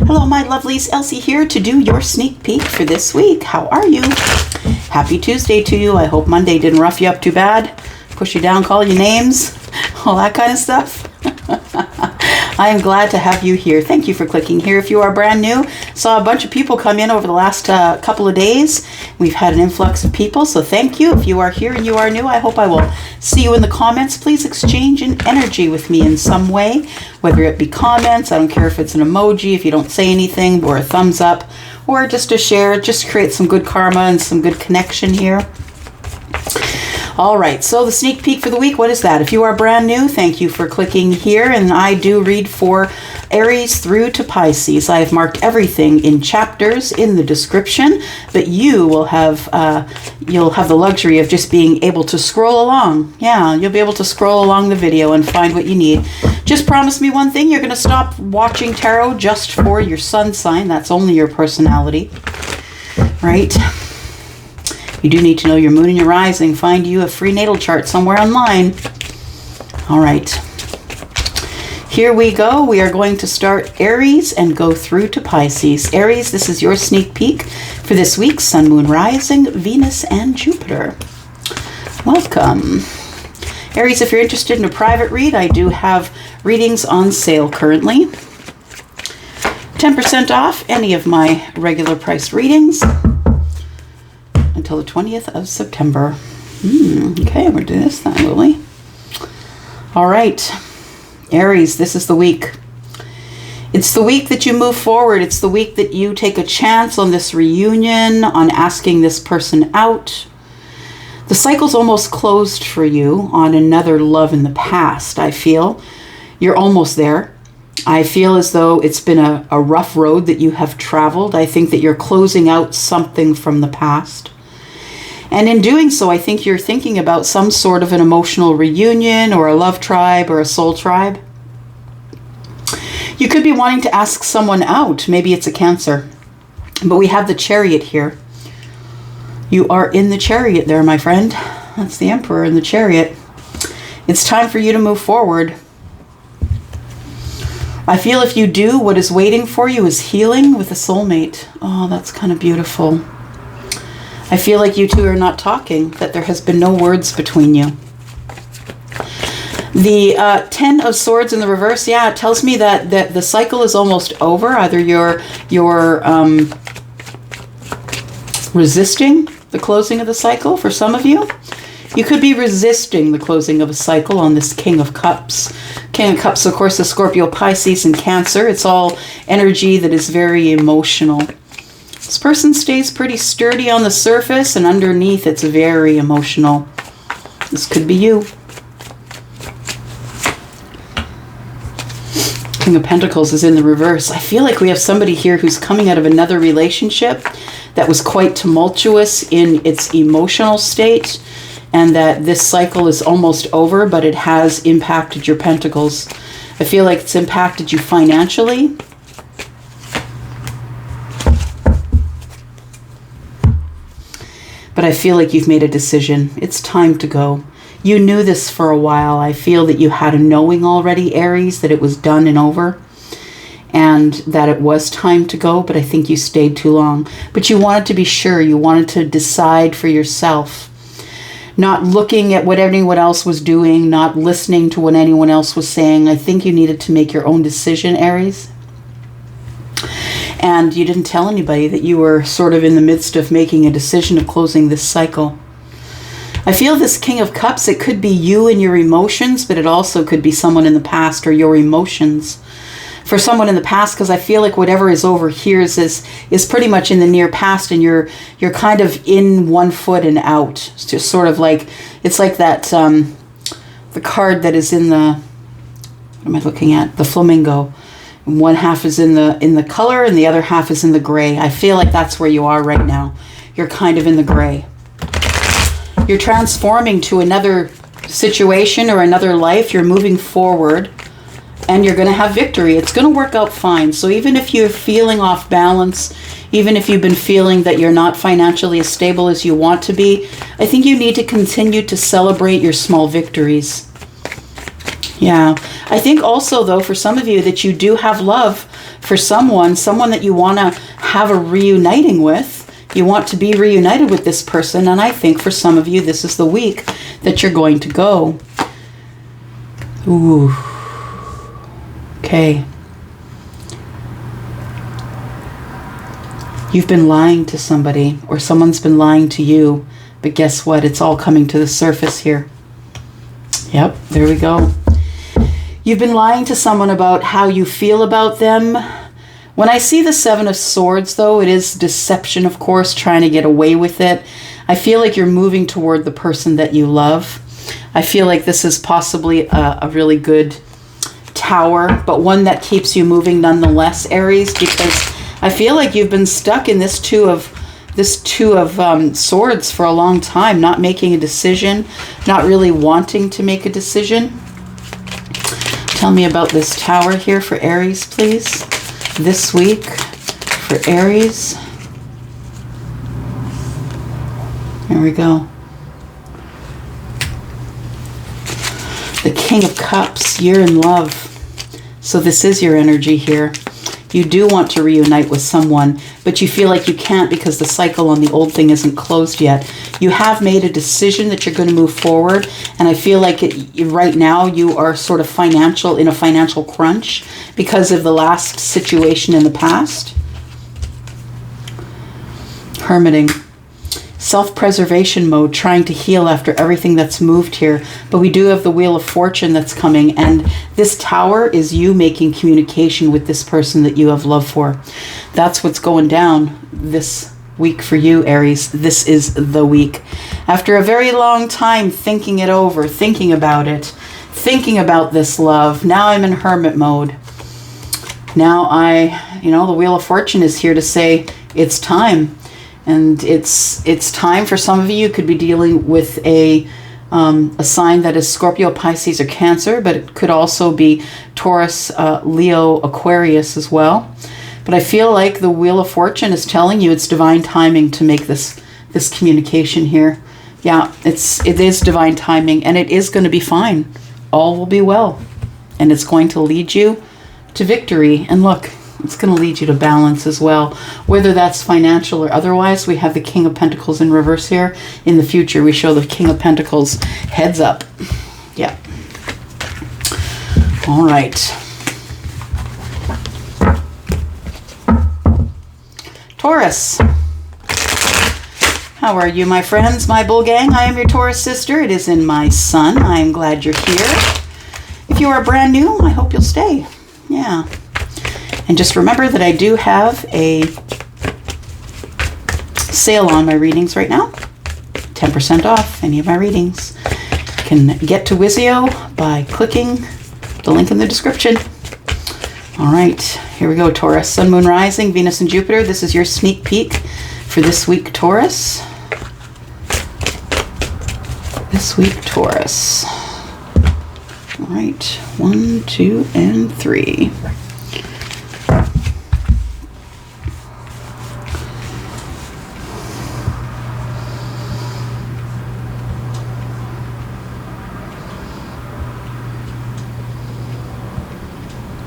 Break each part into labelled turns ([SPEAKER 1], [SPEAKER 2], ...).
[SPEAKER 1] Hello, my lovelies. Elsie here to do your sneak peek for this week. How are you? Happy Tuesday to you. I hope Monday didn't rough you up too bad, push you down, call you names, all that kind of stuff. I am glad to have you here. Thank you for clicking here. If you are brand new, saw a bunch of people come in over the last couple of days. We've had an influx of people, so thank you. If you are here and you are new, I hope I will see you in the comments. Please exchange an energy with me in some way, whether it be comments. I don't care if it's an emoji, if you don't say anything, or a thumbs up, or just a share. Just create some good karma and some good connection here. All right, so the sneak peek for the week, what is that? If you are brand new, thank you for clicking here, and I do read for Aries through to Pisces. I have marked everything in chapters in the description, but you will have you'll have the luxury of just being able to scroll along. Yeah, you'll be able to scroll along the video and find what you need. Just promise me one thing, you're going to stop watching tarot just for your sun sign. That's only your personality, right? You do need to know your moon and your rising. Find you a free natal chart somewhere online. All right. Here we go. We are going to start Aries and go through to Pisces. Aries, this is your sneak peek for this week. Sun, moon, rising, Venus, and Jupiter. Welcome. Aries, if you're interested in a private read, I do have readings on sale currently. 10% off any of my regular priced readings until the 20th of September. Okay, we're doing this then, will we? All right, Aries, this is the week. It's the week that you move forward. It's the week that you take a chance on this reunion, on asking this person out. The cycle's almost closed for you on another love in the past, I feel. You're almost there. I feel as though it's been a rough road that you have traveled. I think that you're closing out something from the past. And in doing so, I think you're thinking about some sort of an emotional reunion or a love tribe or a soul tribe. You could be wanting to ask someone out. Maybe it's a Cancer. But we have the Chariot here. You are in the Chariot there, my friend. That's the Emperor in the Chariot. It's time for you to move forward. I feel if you do, what is waiting for you is healing with a soulmate. Oh, that's kind of beautiful. I feel like you two are not talking, that there has been no words between you. The 10 of Swords in the reverse, yeah, it tells me that the cycle is almost over. Either you're resisting the closing of the cycle for some of you. You could be resisting the closing of a cycle on this King of Cups. King of Cups, of course, is Scorpio, Pisces, and Cancer. It's all energy that is very emotional. This person stays pretty sturdy on the surface, and underneath it's very emotional. This could be you. King of Pentacles is in the reverse. I feel like we have somebody here who's coming out of another relationship that was quite tumultuous in its emotional state, and that this cycle is almost over, but it has impacted your pentacles. I feel like it's impacted you financially. But I feel like you've made a decision. It's time to go. You knew this for a while. I feel that you had a knowing already, Aries, that it was done and over, and that it was time to go, but I think you stayed too long. But you wanted to be sure. You wanted to decide for yourself. Not looking at what anyone else was doing, not listening to what anyone else was saying. I think you needed to make your own decision, Aries. And you didn't tell anybody that you were sort of in the midst of making a decision of closing this cycle. I feel this King of Cups, it could be you and your emotions, but it also could be someone in the past or your emotions. For someone in the past, because I feel like whatever is over here is pretty much in the near past, and you're kind of in one foot and out. It's just sort of like, it's like that, the card that is in the, what am I looking at? The flamingo. One half is in the color and the other half is in the gray. I feel like that's where you are right now. You're kind of in the gray. You're transforming to another situation or another life. You're moving forward and you're going to have victory. It's going to work out fine. So even if you're feeling off balance, even if you've been feeling that you're not financially as stable as you want to be, I think you need to continue to celebrate your small victories. Yeah. I think also, though, for some of you that you do have love for someone that you want to have a reuniting with. You want to be reunited with this person, and I think for some of you, this is the week that you're going to go. Ooh. Okay. You've been lying to somebody, or someone's been lying to you, but guess what? It's all coming to the surface here. Yep, there we go. You've been lying to someone about how you feel about them. When I see the Seven of Swords, though, it is deception, of course, trying to get away with it. I feel like you're moving toward the person that you love. I feel like this is possibly a really good tower, but one that keeps you moving nonetheless, Aries, because I feel like you've been stuck in this two of swords for a long time, not making a decision, not really wanting to make a decision. Tell me about this tower here for Aries, please. This week for Aries. Here we go. The King of Cups, you're in love. So this is your energy here. You do want to reunite with someone, but you feel like you can't because the cycle on the old thing isn't closed yet. You have made a decision that you're going to move forward, and I feel like right now you are sort of in a financial crunch because of the last situation in the past. Hermiting. Self-preservation mode, trying to heal after everything that's moved here. But we do have the Wheel of Fortune that's coming, and this tower is you making communication with this person that you have love for. That's what's going down this week for you, Aries. This is the week. After a very long time thinking it over, thinking about it, thinking about this love, now I'm in hermit mode. Now the Wheel of Fortune is here to say it's time. And it's time for some of you. Could be dealing with a sign that is Scorpio, Pisces, or Cancer, but it could also be Taurus, Leo, Aquarius as well. But I feel like the Wheel of Fortune is telling you it's divine timing to make this communication here. Yeah, it is divine timing, and it is going to be fine. All will be well, and it's going to lead you to victory. And look, it's going to lead you to balance as well, whether that's financial or otherwise. We have the King of Pentacles in reverse here. In the future, we show the King of Pentacles heads up. Yeah. All right. Taurus. How are you, my friends, my bull gang? I am your Taurus sister. It is in my sun. I am glad you're here. If you are brand new, I hope you'll stay. Yeah. And just remember that I do have a sale on my readings right now. 10% off any of my readings. You can get to Wizio by clicking the link in the description. All right, here we go, Taurus. Sun, Moon, Rising, Venus, and Jupiter. This is your sneak peek for this week, Taurus. This week, Taurus. All right, 1, 2, and 3.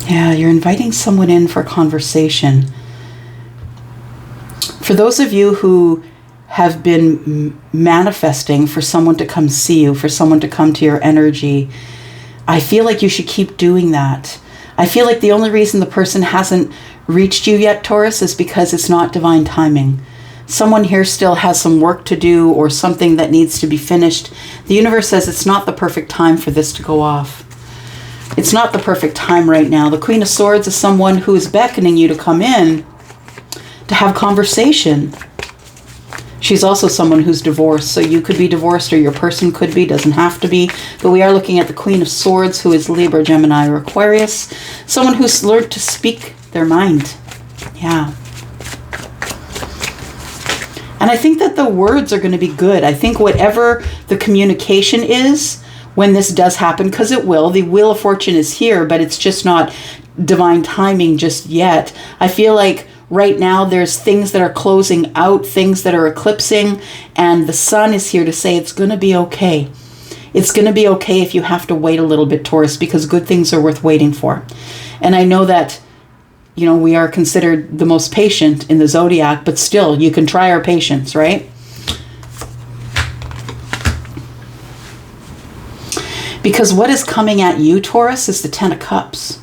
[SPEAKER 1] Yeah, you're inviting someone in for conversation. For those of you who have been manifesting for someone to come see you, for someone to come to your energy, I feel like you should keep doing that. I feel like the only reason the person hasn't reached you yet, Taurus, is because it's not divine timing. Someone here still has some work to do or something that needs to be finished. The universe says it's not the perfect time for this to go off. It's not the perfect time right now. The Queen of Swords is someone who is beckoning you to come in to have conversation. She's also someone who's divorced. So you could be divorced or your person could be, doesn't have to be. But we are looking at the Queen of Swords, who is Libra, Gemini, or Aquarius. Someone who's learned to speak their mind. Yeah. And I think that the words are going to be good. I think whatever the communication is, when this does happen, because it will, the Wheel of Fortune is here, but it's just not divine timing just yet. I feel like right now there's things that are closing out, things that are eclipsing, and the sun is here to say it's going to be okay. It's going to be okay if you have to wait a little bit, Taurus, because good things are worth waiting for. And I know that you know, we are considered the most patient in the zodiac, but still, you can try our patience, right? Because what is coming at you, Taurus, is the Ten of Cups.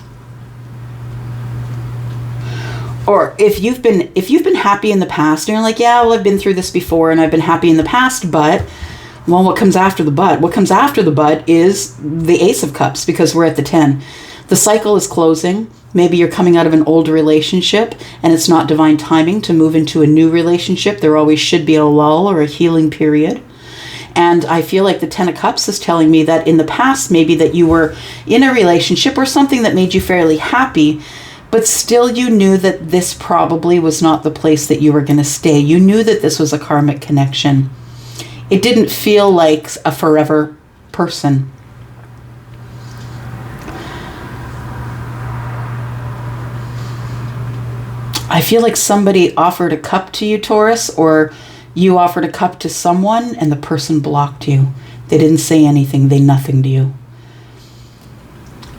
[SPEAKER 1] Or if you've been happy in the past, and you're like, yeah, well, I've been through this before, and I've been happy in the past, but, well, what comes after the but? What comes after the but is the Ace of Cups, because we're at the 10. The cycle is closing. Maybe you're coming out of an old relationship and it's not divine timing to move into a new relationship. There always should be a lull or a healing period. And I feel like the Ten of Cups is telling me that in the past, maybe that you were in a relationship or something that made you fairly happy, but still you knew that this probably was not the place that you were going to stay. You knew that this was a karmic connection. It didn't feel like a forever person. I feel like somebody offered a cup to you, Taurus, or you offered a cup to someone and the person blocked you. They didn't say anything. They nothinged you.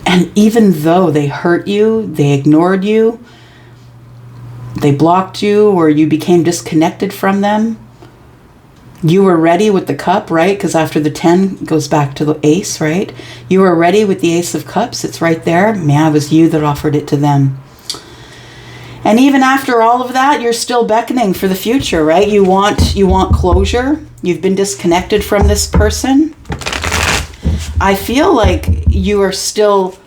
[SPEAKER 1] And even though they hurt you, they ignored you, they blocked you, or you became disconnected from them, you were ready with the cup, right? Because after the 10 goes back to the ace, right? You were ready with the Ace of Cups. It's right there. Man, it was you that offered it to them. And even after all of that, you're still beckoning for the future, right? You want closure. You've been disconnected from this person. I feel like you are still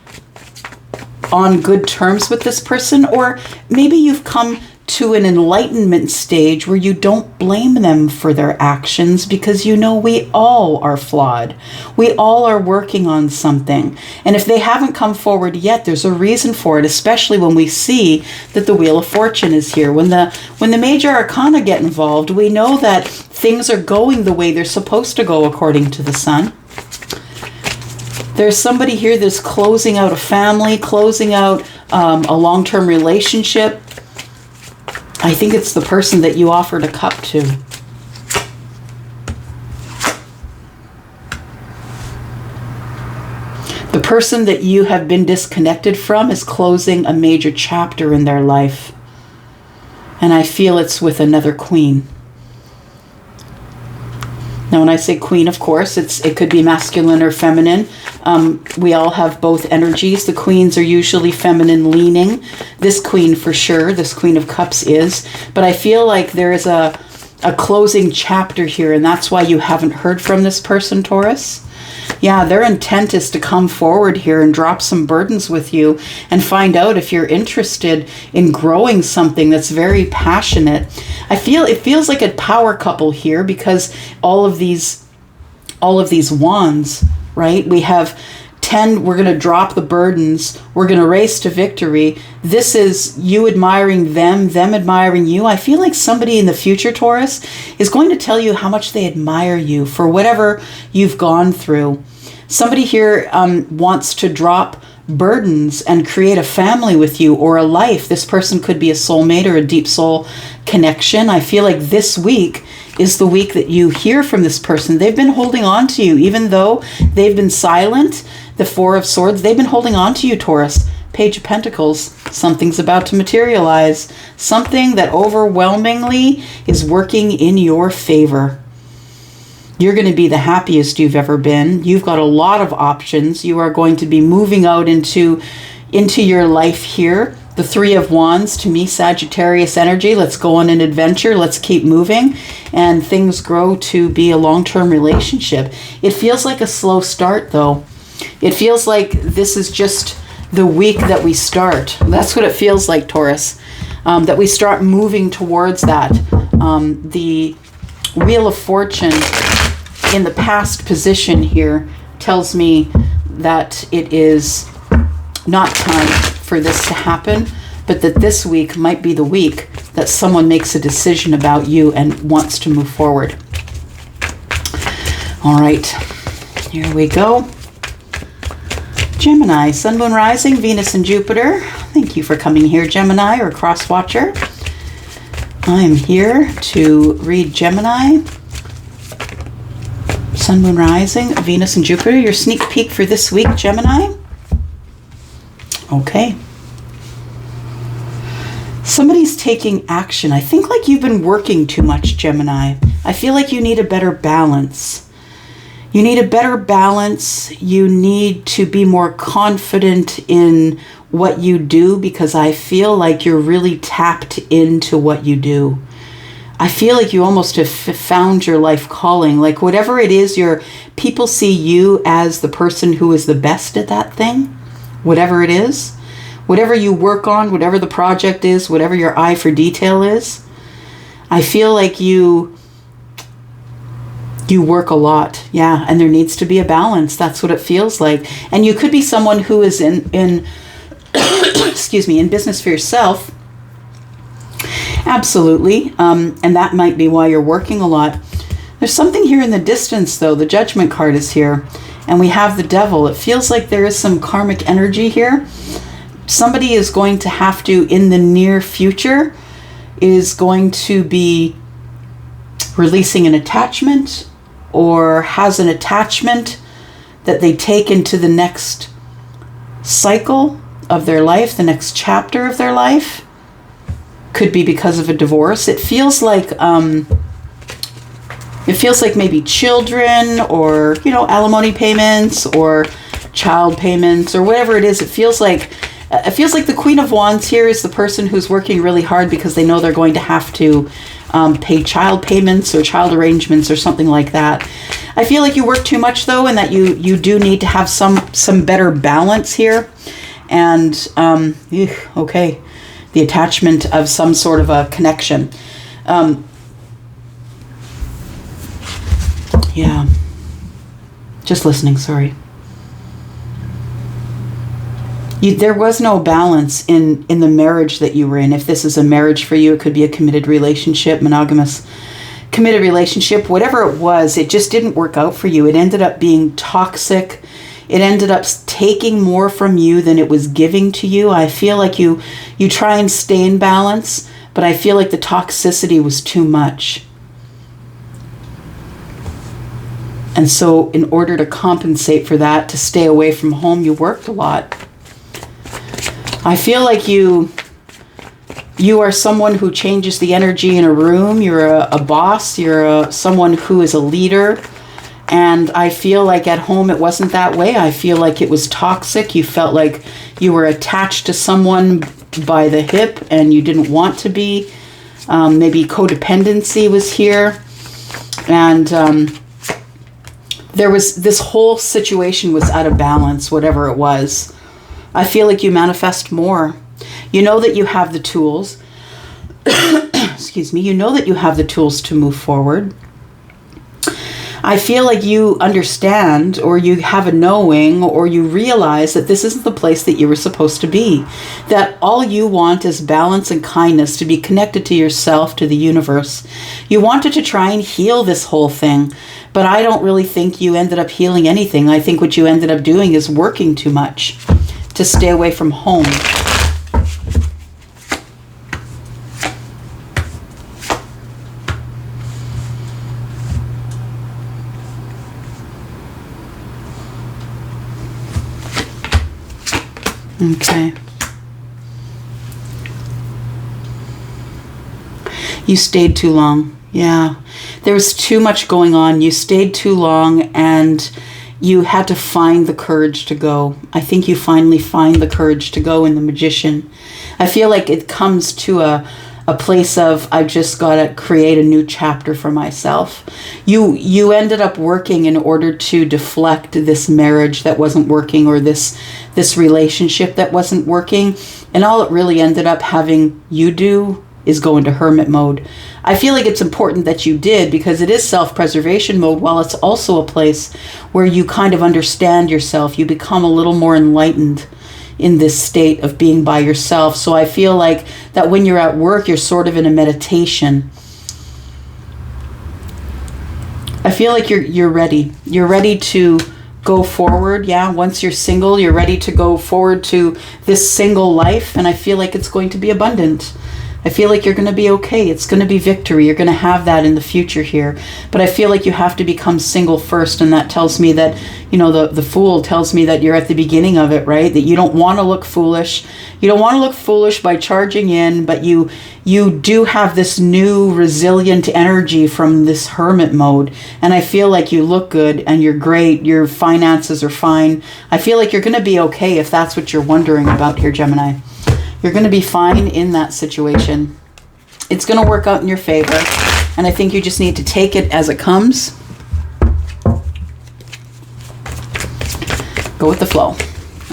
[SPEAKER 1] on good terms with this person, or maybe you've come to an enlightenment stage where you don't blame them for their actions, because you know we all are flawed. We all are working on something. And if they haven't come forward yet, there's a reason for it, especially when we see that the Wheel of Fortune is here. When the major arcana get involved, we know that things are going the way they're supposed to go according to the sun. There's somebody here that's closing out a family, closing out a long-term relationship. I think it's the person that you offered a cup to. The person that you have been disconnected from is closing a major chapter in their life. And I feel it's with another queen. Now, when I say queen, of course, it could be masculine or feminine. We all have both energies. The queens are usually feminine leaning. This queen for sure, this Queen of Cups is. But I feel like there is a closing chapter here, and that's why you haven't heard from this person, Taurus. Yeah, their intent is to come forward here and drop some burdens with you and find out if you're interested in growing something that's very passionate. I feel it feels like a power couple here, because all of these wands, right? We have 10, we're going to drop the burdens. We're going to race to victory. This is you admiring them admiring you. I feel like somebody in the future, Taurus, is going to tell you how much they admire you for whatever you've gone through. Somebody here wants to drop burdens and create a family with you, or a life. This person could be a soulmate or a deep soul connection. I feel like this week is the week that you hear from this person. They've been holding on to you, even though they've been silent. The Four of Swords, they've been holding on to you, Taurus. Page of Pentacles, something's about to materialize. Something that overwhelmingly is working in your favor. You're going to be the happiest you've ever been. You've got a lot of options. You are going to be moving out into your life here. The Three of Wands, to me, Sagittarius energy. Let's go on an adventure. Let's keep moving. And things grow to be a long-term relationship. It feels like a slow start, though. It feels like this is just the week that we start. That's what it feels like, Taurus. That we start moving towards that. The Wheel of Fortune in the past position here tells me that it is not time for this to happen, but that this week might be the week that someone makes a decision about you and wants to move forward. All right, here we go. Gemini, Sun, Moon, Rising, Venus, and Jupiter. Thank you for coming here, Gemini or Cross Watcher. I'm here to read Gemini, Sun, Moon, Rising, Venus, and Jupiter. Your sneak peek for this week, Gemini. Okay. Somebody's taking action. I think like you've been working too much, Gemini. I feel like you need a better balance. You need a better balance. You need to be more confident in what you do, because I feel like you're really tapped into what you do. I feel like you almost have found your life calling. Like whatever it is, people see you as the person who is the best at that thing, whatever it is. Whatever you work on, whatever the project is, whatever your eye for detail is, I feel like you work a lot. Yeah, and there needs to be a balance. That's what it feels like. And you could be someone who is in excuse me, in business for yourself. Absolutely. And that might be why you're working a lot. There's something here in the distance, though. The Judgment card is here, and we have the Devil. It feels like there is some karmic energy here. Somebody is going to have to, in the near future, is going to be releasing an attachment, or has an attachment that they take into the next cycle of their life, the next chapter of their life. Could be because of a divorce. It feels like maybe children, or alimony payments, or child payments, or whatever it is. It feels like the Queen of Wands here is the person who's working really hard because they know they're going to have to pay child payments or child arrangements or something like that. I feel like you work too much, though, and that you do need to have some better balance here. And okay, the attachment of some sort of a connection. Yeah, just listening. Sorry. There was no balance in the marriage that you were in. If this is a marriage for you, it could be a committed relationship, monogamous committed relationship, whatever it was, it just didn't work out for you. It ended up being toxic. It ended up taking more from you than it was giving to you. I feel like you try and stay in balance, but I feel like the toxicity was too much. And so in order to compensate for that, to stay away from home, you worked a lot. I feel like you are someone who changes the energy in a room. You're a boss. You're someone who is a leader. And I feel like at home it wasn't that way. I feel like it was toxic. You felt like you were attached to someone by the hip and you didn't want to be. Maybe codependency was here. And this whole situation was out of balance, whatever it was. I feel like you manifest more. You know that you have the tools. Excuse me. You know that you have the tools to move forward. I feel like you understand, or you have a knowing, or you realize that this isn't the place that you were supposed to be. That all you want is balance and kindness, to be connected to yourself, to the universe. You wanted to try and heal this whole thing, but I don't really think you ended up healing anything. I think what you ended up doing is working too much to stay away from home. Okay. You stayed too long. Yeah. There was too much going on. You stayed too long and you had to find the courage to go. I think you finally find the courage to go in the Magician. I feel like it comes to a place of, I've just got to create a new chapter for myself. You ended up working in order to deflect this marriage that wasn't working, or this relationship that wasn't working. And all it really ended up having you do is go into hermit mode. I feel like it's important that you did, because it is self-preservation mode, while it's also a place where you kind of understand yourself. You become a little more enlightened in this state of being by yourself. So I feel like that when you're at work, you're sort of in a meditation. I feel like you're ready. You're ready to go forward. Yeah, once you're single, you're ready to go forward to this single life. And I feel like it's going to be abundant. I feel like you're going to be okay. It's going to be victory. You're going to have that in the future here. But I feel like you have to become single first. And that tells me that, you know, the Fool tells me that you're at the beginning of it, right? That you don't want to look foolish. You don't want to look foolish by charging in, but you do have this new resilient energy from this hermit mode. And I feel like you look good and you're great. Your finances are fine. I feel like you're going to be okay if that's what you're wondering about here, Gemini. You're going to be fine in that situation. It's going to work out in your favor. And I think you just need to take it as it comes. Go with the flow.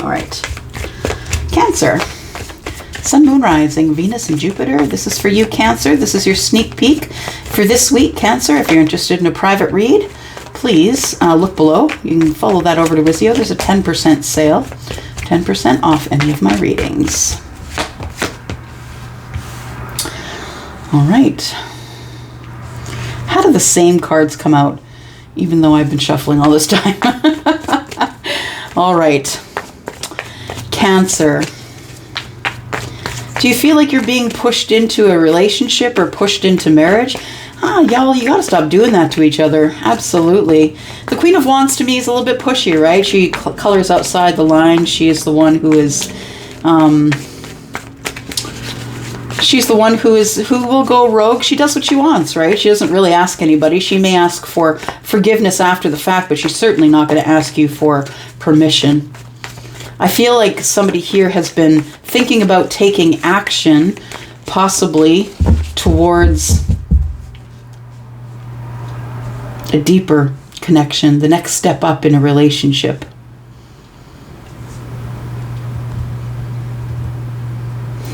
[SPEAKER 1] All right. Cancer. Sun, Moon, Rising, Venus, and Jupiter. This is for you, Cancer. This is your sneak peek for this week, Cancer. If you're interested in a private read, please look below. You can follow that over to Wizio. There's a 10% sale. 10% off any of my readings. All right. How do the same cards come out, even though I've been shuffling all this time? All right. Cancer. Do you feel like you're being pushed into a relationship or pushed into marriage? Y'all, you got to stop doing that to each other. Absolutely. The Queen of Wands to me is a little bit pushy, right? She colors outside the line. She is the one who is... she's the one who will go rogue. She does what she wants, right? She doesn't really ask anybody. She may ask for forgiveness after the fact, but she's certainly not going to ask you for permission. I feel like somebody here has been thinking about taking action, possibly towards a deeper connection, the next step up in a relationship.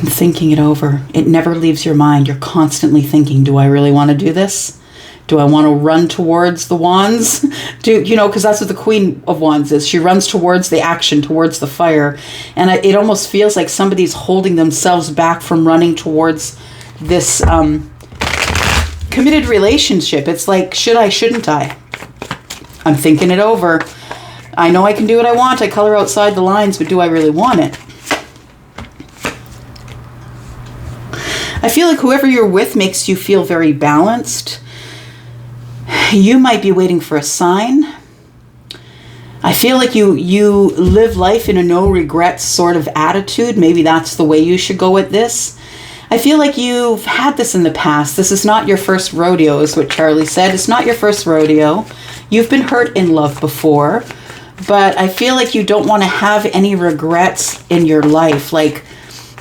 [SPEAKER 1] Thinking it over. It never leaves your mind. You're constantly thinking, do I really want to do this? Do I want to run towards the wands? Because that's what the Queen of Wands is. She runs towards the action, towards the fire. And it almost feels like somebody's holding themselves back from running towards this committed relationship. It's like, should I, shouldn't I? I'm thinking it over. I know I can do what I want. I color outside the lines, but do I really want it? I feel like whoever you're with makes you feel very balanced. You might be waiting for a sign. I feel like you live life in a no regrets sort of attitude. Maybe that's the way you should go with this. I feel like you've had this in the past. This is not your first rodeo, is what Charlie said. It's not your first rodeo. You've been hurt in love before, but I feel like you don't want to have any regrets in your life. Like,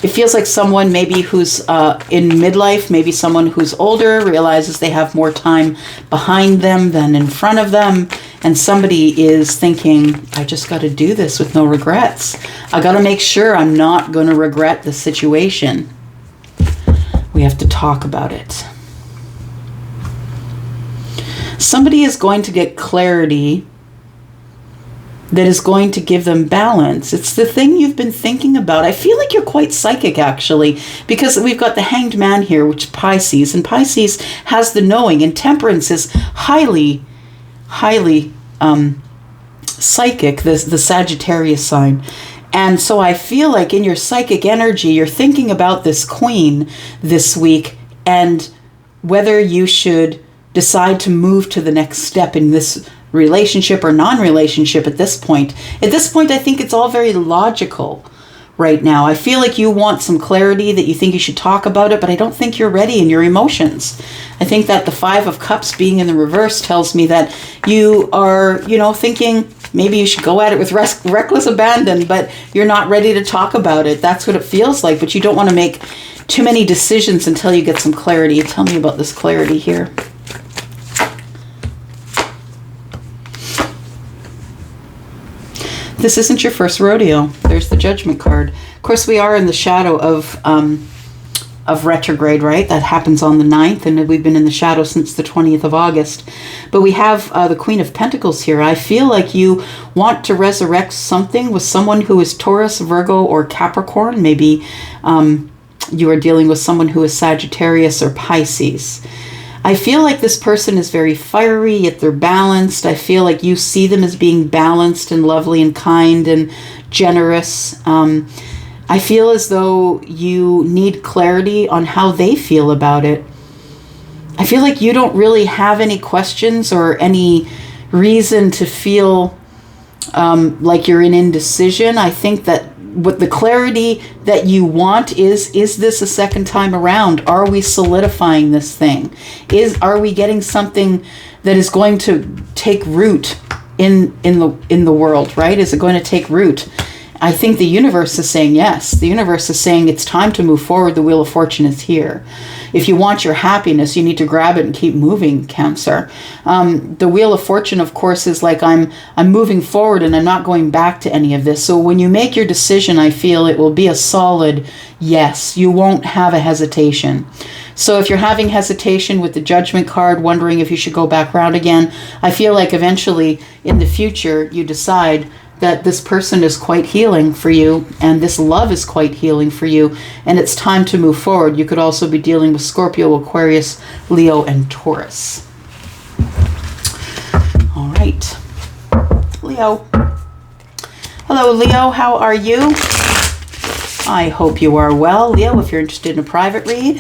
[SPEAKER 1] it feels like someone maybe who's in midlife, maybe someone who's older, realizes they have more time behind them than in front of them. And somebody is thinking, I just got to do this with no regrets. I got to make sure I'm not going to regret the situation. We have to talk about it. Somebody is going to get clarity that is going to give them balance. It's the thing you've been thinking about. I feel like you're quite psychic, actually, because we've got the Hanged Man here, which is Pisces, and Pisces has the knowing, and Temperance is highly psychic, the Sagittarius sign. And so I feel like in your psychic energy, you're thinking about this queen this week and whether you should decide to move to the next step in this relationship or non-relationship at this point. At this point, I think it's all very logical right now. I feel like you want some clarity, that you think you should talk about it, but I don't think you're ready in your emotions. I think that the Five of Cups being in the reverse tells me that you are, thinking maybe you should go at it with reckless abandon, but you're not ready to talk about it. That's what it feels like, but you don't want to make too many decisions until you get some clarity. Tell me about this clarity here. This isn't your first rodeo. There's the Judgment card. Of course, we are in the shadow of retrograde, right? That happens on the 9th, and we've been in the shadow since the 20th of August. But we have the Queen of Pentacles here. I feel like you want to resurrect something with someone who is Taurus, Virgo, or Capricorn. Maybe you are dealing with someone who is Sagittarius or Pisces. I feel like this person is very fiery, yet they're balanced. I feel like you see them as being balanced and lovely and kind and generous. I feel as though you need clarity on how they feel about it. I feel like you don't really have any questions or any reason to feel like you're in indecision. I think that what the clarity that you want is this a second time around? Are we solidifying this thing? Are we getting something that is going to take root in the world, right? Is it going to take root? I think the universe is saying yes. The universe is saying it's time to move forward. The Wheel of Fortune is here. If you want your happiness, you need to grab it and keep moving, Cancer. The Wheel of Fortune, of course, is like I'm moving forward and I'm not going back to any of this. So when you make your decision, I feel it will be a solid yes. You won't have a hesitation. So if you're having hesitation with the Judgment card, wondering if you should go back around again, I feel like eventually in the future you decide that this person is quite healing for you and this love is quite healing for you and it's time to move forward. You could also be dealing with Scorpio, Aquarius, Leo, and Taurus. All right. Leo. Hello, Leo. How are you? I hope you are well. Leo, if you're interested in a private read,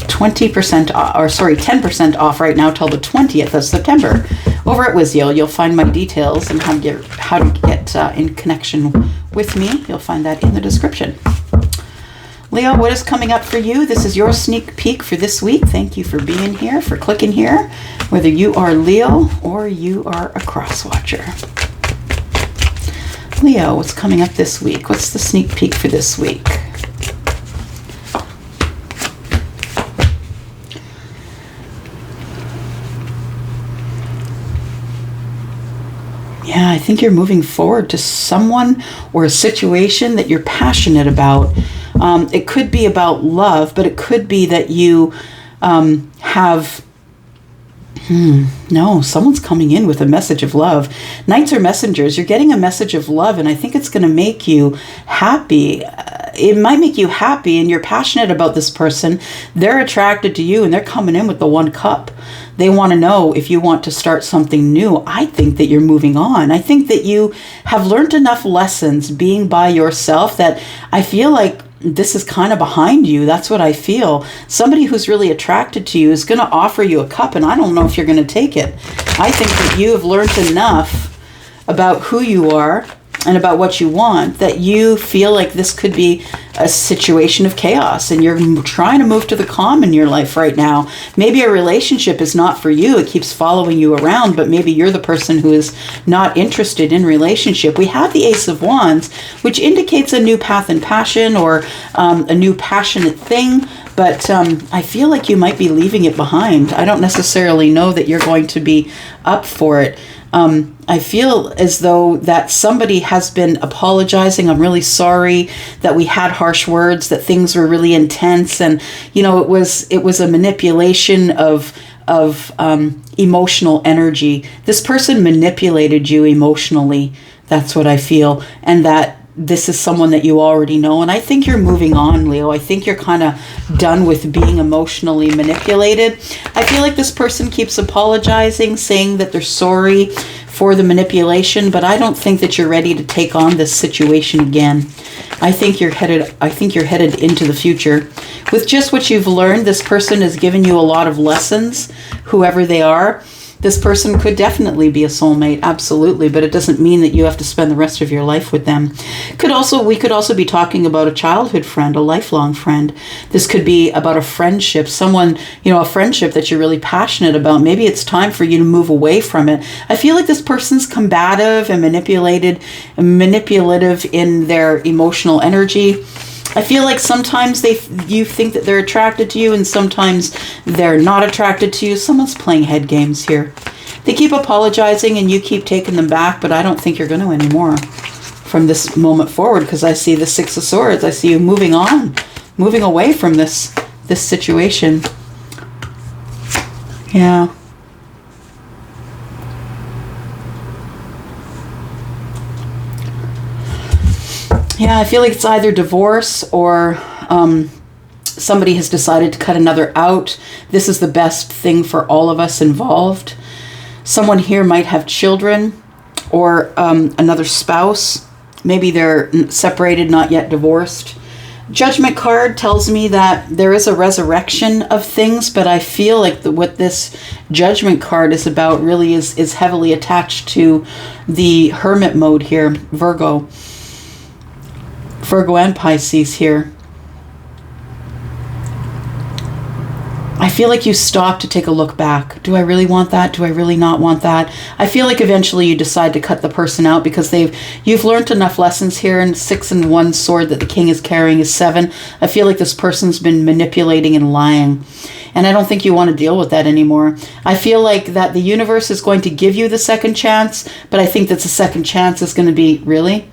[SPEAKER 1] 20% off, or sorry, 10% off right now till the 20th of September. Over at Wizio, you'll find my details and how to get in connection with me. You'll find that in the description. Leo, what is coming up for you? This is your sneak peek for this week. Thank you for being here, for clicking here, whether you are Leo or you are a cross watcher. Leo, what's coming up this week? What's the sneak peek for this week? Yeah, I think you're moving forward to someone or a situation that you're passionate about. It could be about love, but it could be that you have... No, someone's coming in with a message of love. Knights are messengers. You're getting a message of love, and I think it's going to make you happy. It might make you happy, and you're passionate about this person. They're attracted to you, and they're coming in with the 1 cup. They want to know if you want to start something new. I think that you're moving on. I think that you have learned enough lessons being by yourself that I feel like this is kind of behind you. That's what I feel. Somebody who's really attracted to you is going to offer you a cup, and I don't know if you're going to take it. I think that you have learned enough about who you are and about what you want that you feel like this could be a situation of chaos, and you're trying to move to the calm in your life right now. Maybe a relationship is not for you. It keeps following you around, but maybe you're the person who is not interested in relationship. We have the Ace of Wands, which indicates a new path and passion, or a new passionate thing. But I feel like you might be leaving it behind. I don't necessarily know that you're going to be up for it. I feel as though that somebody has been apologizing. I'm really sorry that we had harsh words, that things were really intense. And, you know, it was a manipulation of emotional energy. This person manipulated you emotionally. That's what I feel. And that this is someone that you already know. And I think you're moving on, Leo. I think you're kind of done with being emotionally manipulated. I feel like this person keeps apologizing, saying that they're sorry for the manipulation, but I don't think that you're ready to take on this situation again. I think you're headed into the future. With just what you've learned, this person has given you a lot of lessons, whoever they are. This person could definitely be a soulmate, absolutely, but it doesn't mean that you have to spend the rest of your life with them. We could also be talking about a childhood friend, a lifelong friend. This could be about a friendship, someone, a friendship that you're really passionate about. Maybe it's time for you to move away from it. I feel like this person's combative and manipulative in their emotional energy. I feel like sometimes you think that they're attracted to you, and sometimes they're not attracted to you. Someone's playing head games here. They keep apologizing and you keep taking them back, but I don't think you're going to anymore from this moment forward, because I see the Six of Swords. I see you moving on, moving away from this situation. Yeah. Yeah, I feel like it's either divorce or somebody has decided to cut another out. This is the best thing for all of us involved. Someone here might have children or another spouse. Maybe they're separated, not yet divorced. Judgment card tells me that there is a resurrection of things, but I feel like what this Judgment card is about really is heavily attached to the Hermit mode here, Virgo and Pisces here. I feel like you stop to take a look back. Do I really want that? Do I really not want that? I feel like eventually you decide to cut the person out because you've learned enough lessons here. And 6 and 1 sword that the king is carrying is 7. I feel like this person's been manipulating and lying. And I don't think you want to deal with that anymore. I feel like that the universe is going to give you the second chance, but I think that the second chance is going to be, really?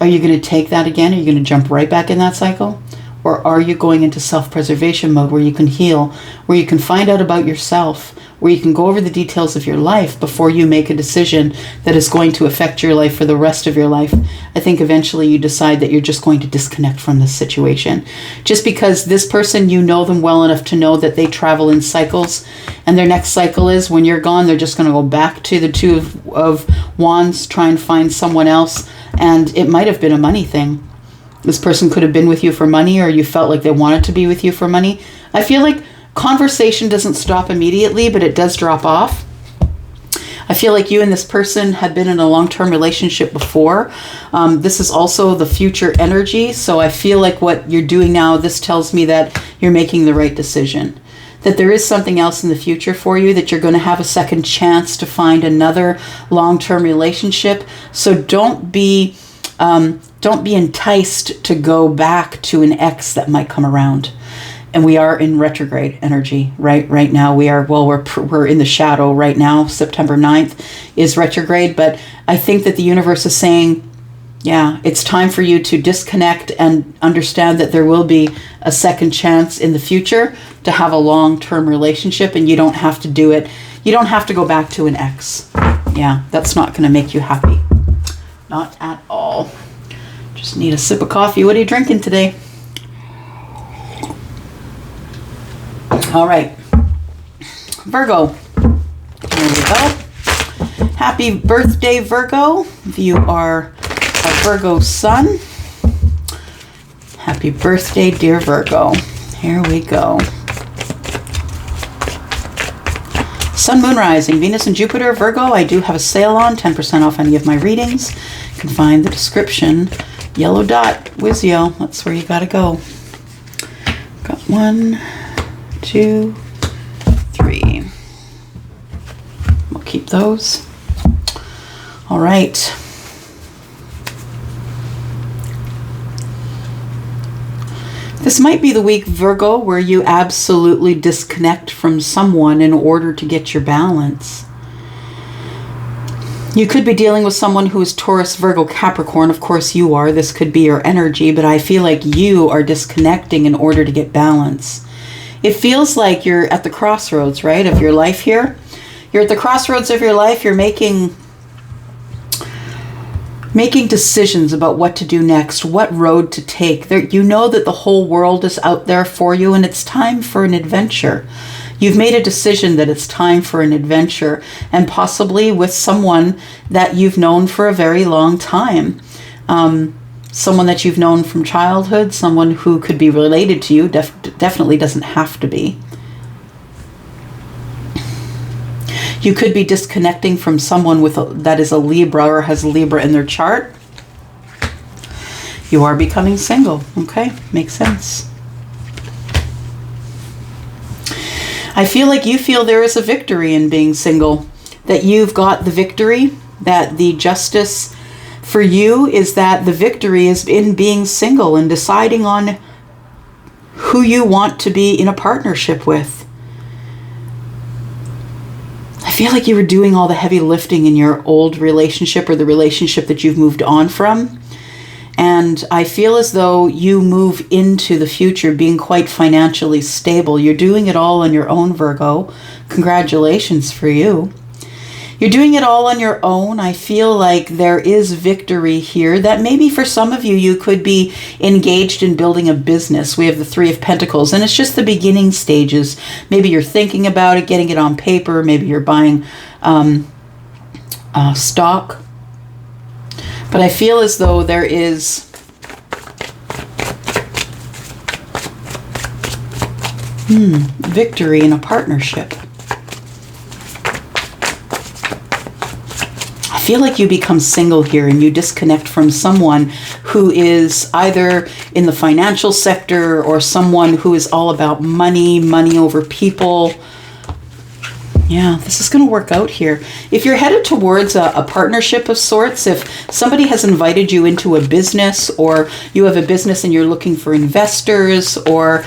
[SPEAKER 1] Are you going to take that again? Are you going to jump right back in that cycle? Or are you going into self-preservation mode where you can heal, where you can find out about yourself, where you can go over the details of your life before you make a decision that is going to affect your life for the rest of your life? I think eventually you decide that you're just going to disconnect from this situation. Just because this person, you know them well enough to know that they travel in cycles, and their next cycle is when you're gone, they're just going to go back to the 2 of Wands, try and find someone else, and it might have been a money thing. This person could have been with you for money, or you felt like they wanted to be with you for money. I feel like conversation doesn't stop immediately, but it does drop off. I feel like you and this person had been in a long-term relationship before. This is also the future energy. So I feel like what you're doing now, this tells me that you're making the right decision. That there is something else in the future for you, that you're going to have a second chance to find another long-term relationship. So don't be enticed to go back to an ex that might come around. And we are in retrograde energy right now. We're in the shadow right now. September 9th is retrograde, but I think that the universe is saying, yeah, it's time for you to disconnect and understand that there will be a second chance in the future to have a long-term relationship, and you don't have to do it. You don't have to go back to an ex. Yeah, that's not going to make you happy. Not at all. Just need a sip of coffee. What are you drinking today? All right. Virgo. Here we go. Happy birthday, Virgo. If you are a Virgo sun. Happy birthday, dear Virgo. Here we go. Sun, Moon, Rising, Venus and Jupiter, Virgo. I do have a sale on, 10% off any of my readings. You can find the description. Yellow dot, Wizio. That's where you got to go. Got 1, 2, 3. We'll keep those. All right. This might be the week, Virgo, where you absolutely disconnect from someone in order to get your balance. You could be dealing with someone who is Taurus, Virgo, Capricorn. Of course you are. This could be your energy, but I feel like you are disconnecting in order to get balance. It feels like you're at the crossroads, right, of your life here. You're at the crossroads of your life. You're making decisions about what to do next, what road to take. You know that the whole world is out there for you, and it's time for an adventure. You've made a decision that it's time for an adventure, and possibly with someone that you've known for a very long time. Someone that you've known from childhood, someone who could be related to you, definitely doesn't have to be. You could be disconnecting from someone that is a Libra or has Libra in their chart. You are becoming single. Okay, makes sense. I feel like you feel there is a victory in being single, that you've got the victory, that the justice for you is that the victory is in being single and deciding on who you want to be in a partnership with. I feel like you were doing all the heavy lifting in your old relationship or the relationship that you've moved on from. And I feel as though you move into the future being quite financially stable. You're doing it all on your own, Virgo. Congratulations for you. You're doing it all on your own. I feel like there is victory here, that maybe for some of you, you could be engaged in building a business. We have the 3 of Pentacles, and it's just the beginning stages. Maybe you're thinking about it, getting it on paper. Maybe you're buying stock. But But I feel as though there is victory in a partnership. I feel like you become single here and you disconnect from someone who is either in the financial sector or someone who is all about money, money over people. Yeah, this is going to work out here. If you're headed towards a partnership of sorts, if somebody has invited you into a business, or you have a business and you're looking for investors, or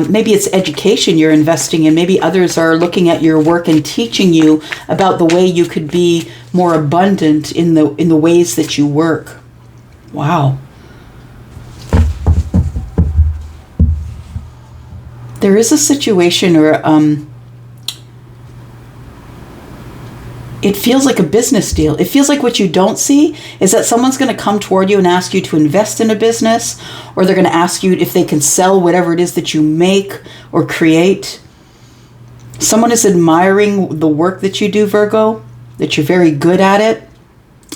[SPEAKER 1] maybe it's education you're investing in, maybe others are looking at your work and teaching you about the way you could be more abundant in the ways that you work. Wow. There is a situation, or it feels like a business deal. It feels like what you don't see is that someone's going to come toward you and ask you to invest in a business, or they're going to ask you if they can sell whatever it is that you make or create. Someone is admiring the work that you do, Virgo, that you're very good at it.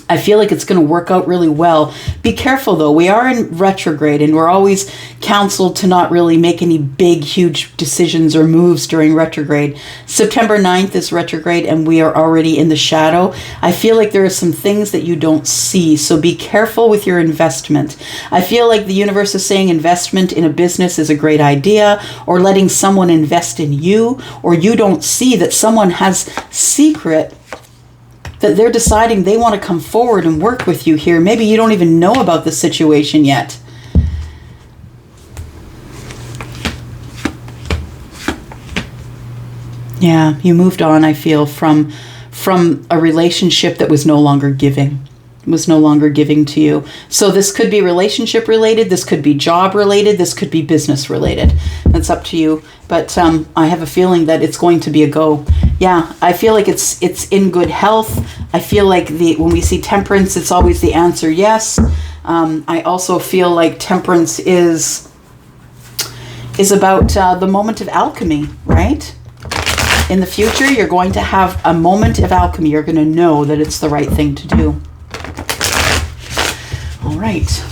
[SPEAKER 1] I feel like it's going to work out really well. Be careful though. We are in retrograde and we're always counseled to not really make any big, huge decisions or moves during retrograde. September 9th is retrograde and we are already in the shadow. I feel like there are some things that you don't see. So be careful with your investment. I feel like the universe is saying investment in a business is a great idea, or letting someone invest in you, or you don't see that someone has secret that they're deciding they want to come forward and work with you here. Maybe you don't even know about the situation yet. Yeah, you moved on, I feel, from a relationship that was no longer giving. Was no longer giving to you. So this could be relationship related, this could be job related, this could be business related. That's up to you. But I have a feeling that it's going to be a go. Yeah, I feel like it's in good health. I feel like when we see temperance, it's always the answer yes. I also feel like temperance is about the moment of alchemy, right? In the future, you're going to have a moment of alchemy. You're going to know that it's the right thing to do. All right,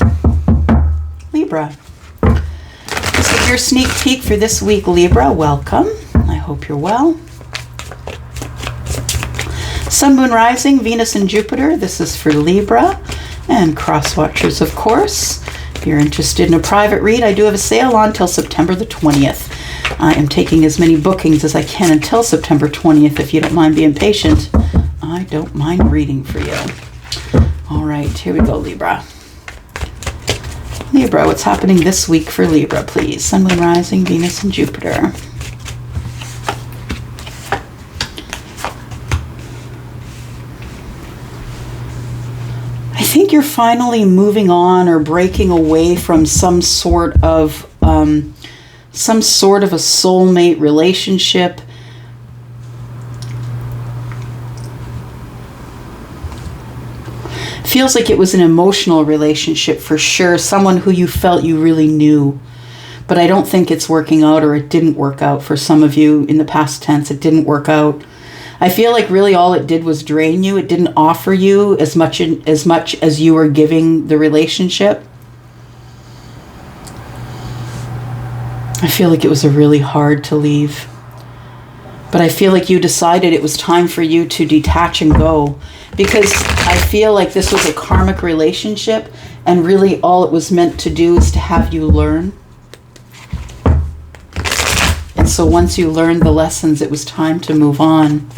[SPEAKER 1] Libra. This is your sneak peek for this week, Libra. Welcome. I hope you're well. Sun, Moon, Rising, Venus, and Jupiter. This is for Libra. And cross watchers, of course. If you're interested in a private read, I do have a sale on till September the 20th. I am taking as many bookings as I can until September 20th. If you don't mind being patient, I don't mind reading for you. All right, here we go, Libra. Libra, what's happening this week for Libra, please? Sun, Moon, Rising, Venus, and Jupiter. I think you're finally moving on or breaking away from some sort of a soulmate relationship. Feels like it was an emotional relationship for sure. Someone who you felt you really knew. But I don't think it's working out, or it didn't work out for some of you in the past tense. It didn't work out. I feel like really all it did was drain you. It didn't offer you as much as you were giving the relationship. I feel like it was a really hard to leave. But I feel like you decided it was time for you to detach and go. Because I feel like this was a karmic relationship, and really all it was meant to do is to have you learn. And so once you learned the lessons, it was time to move on.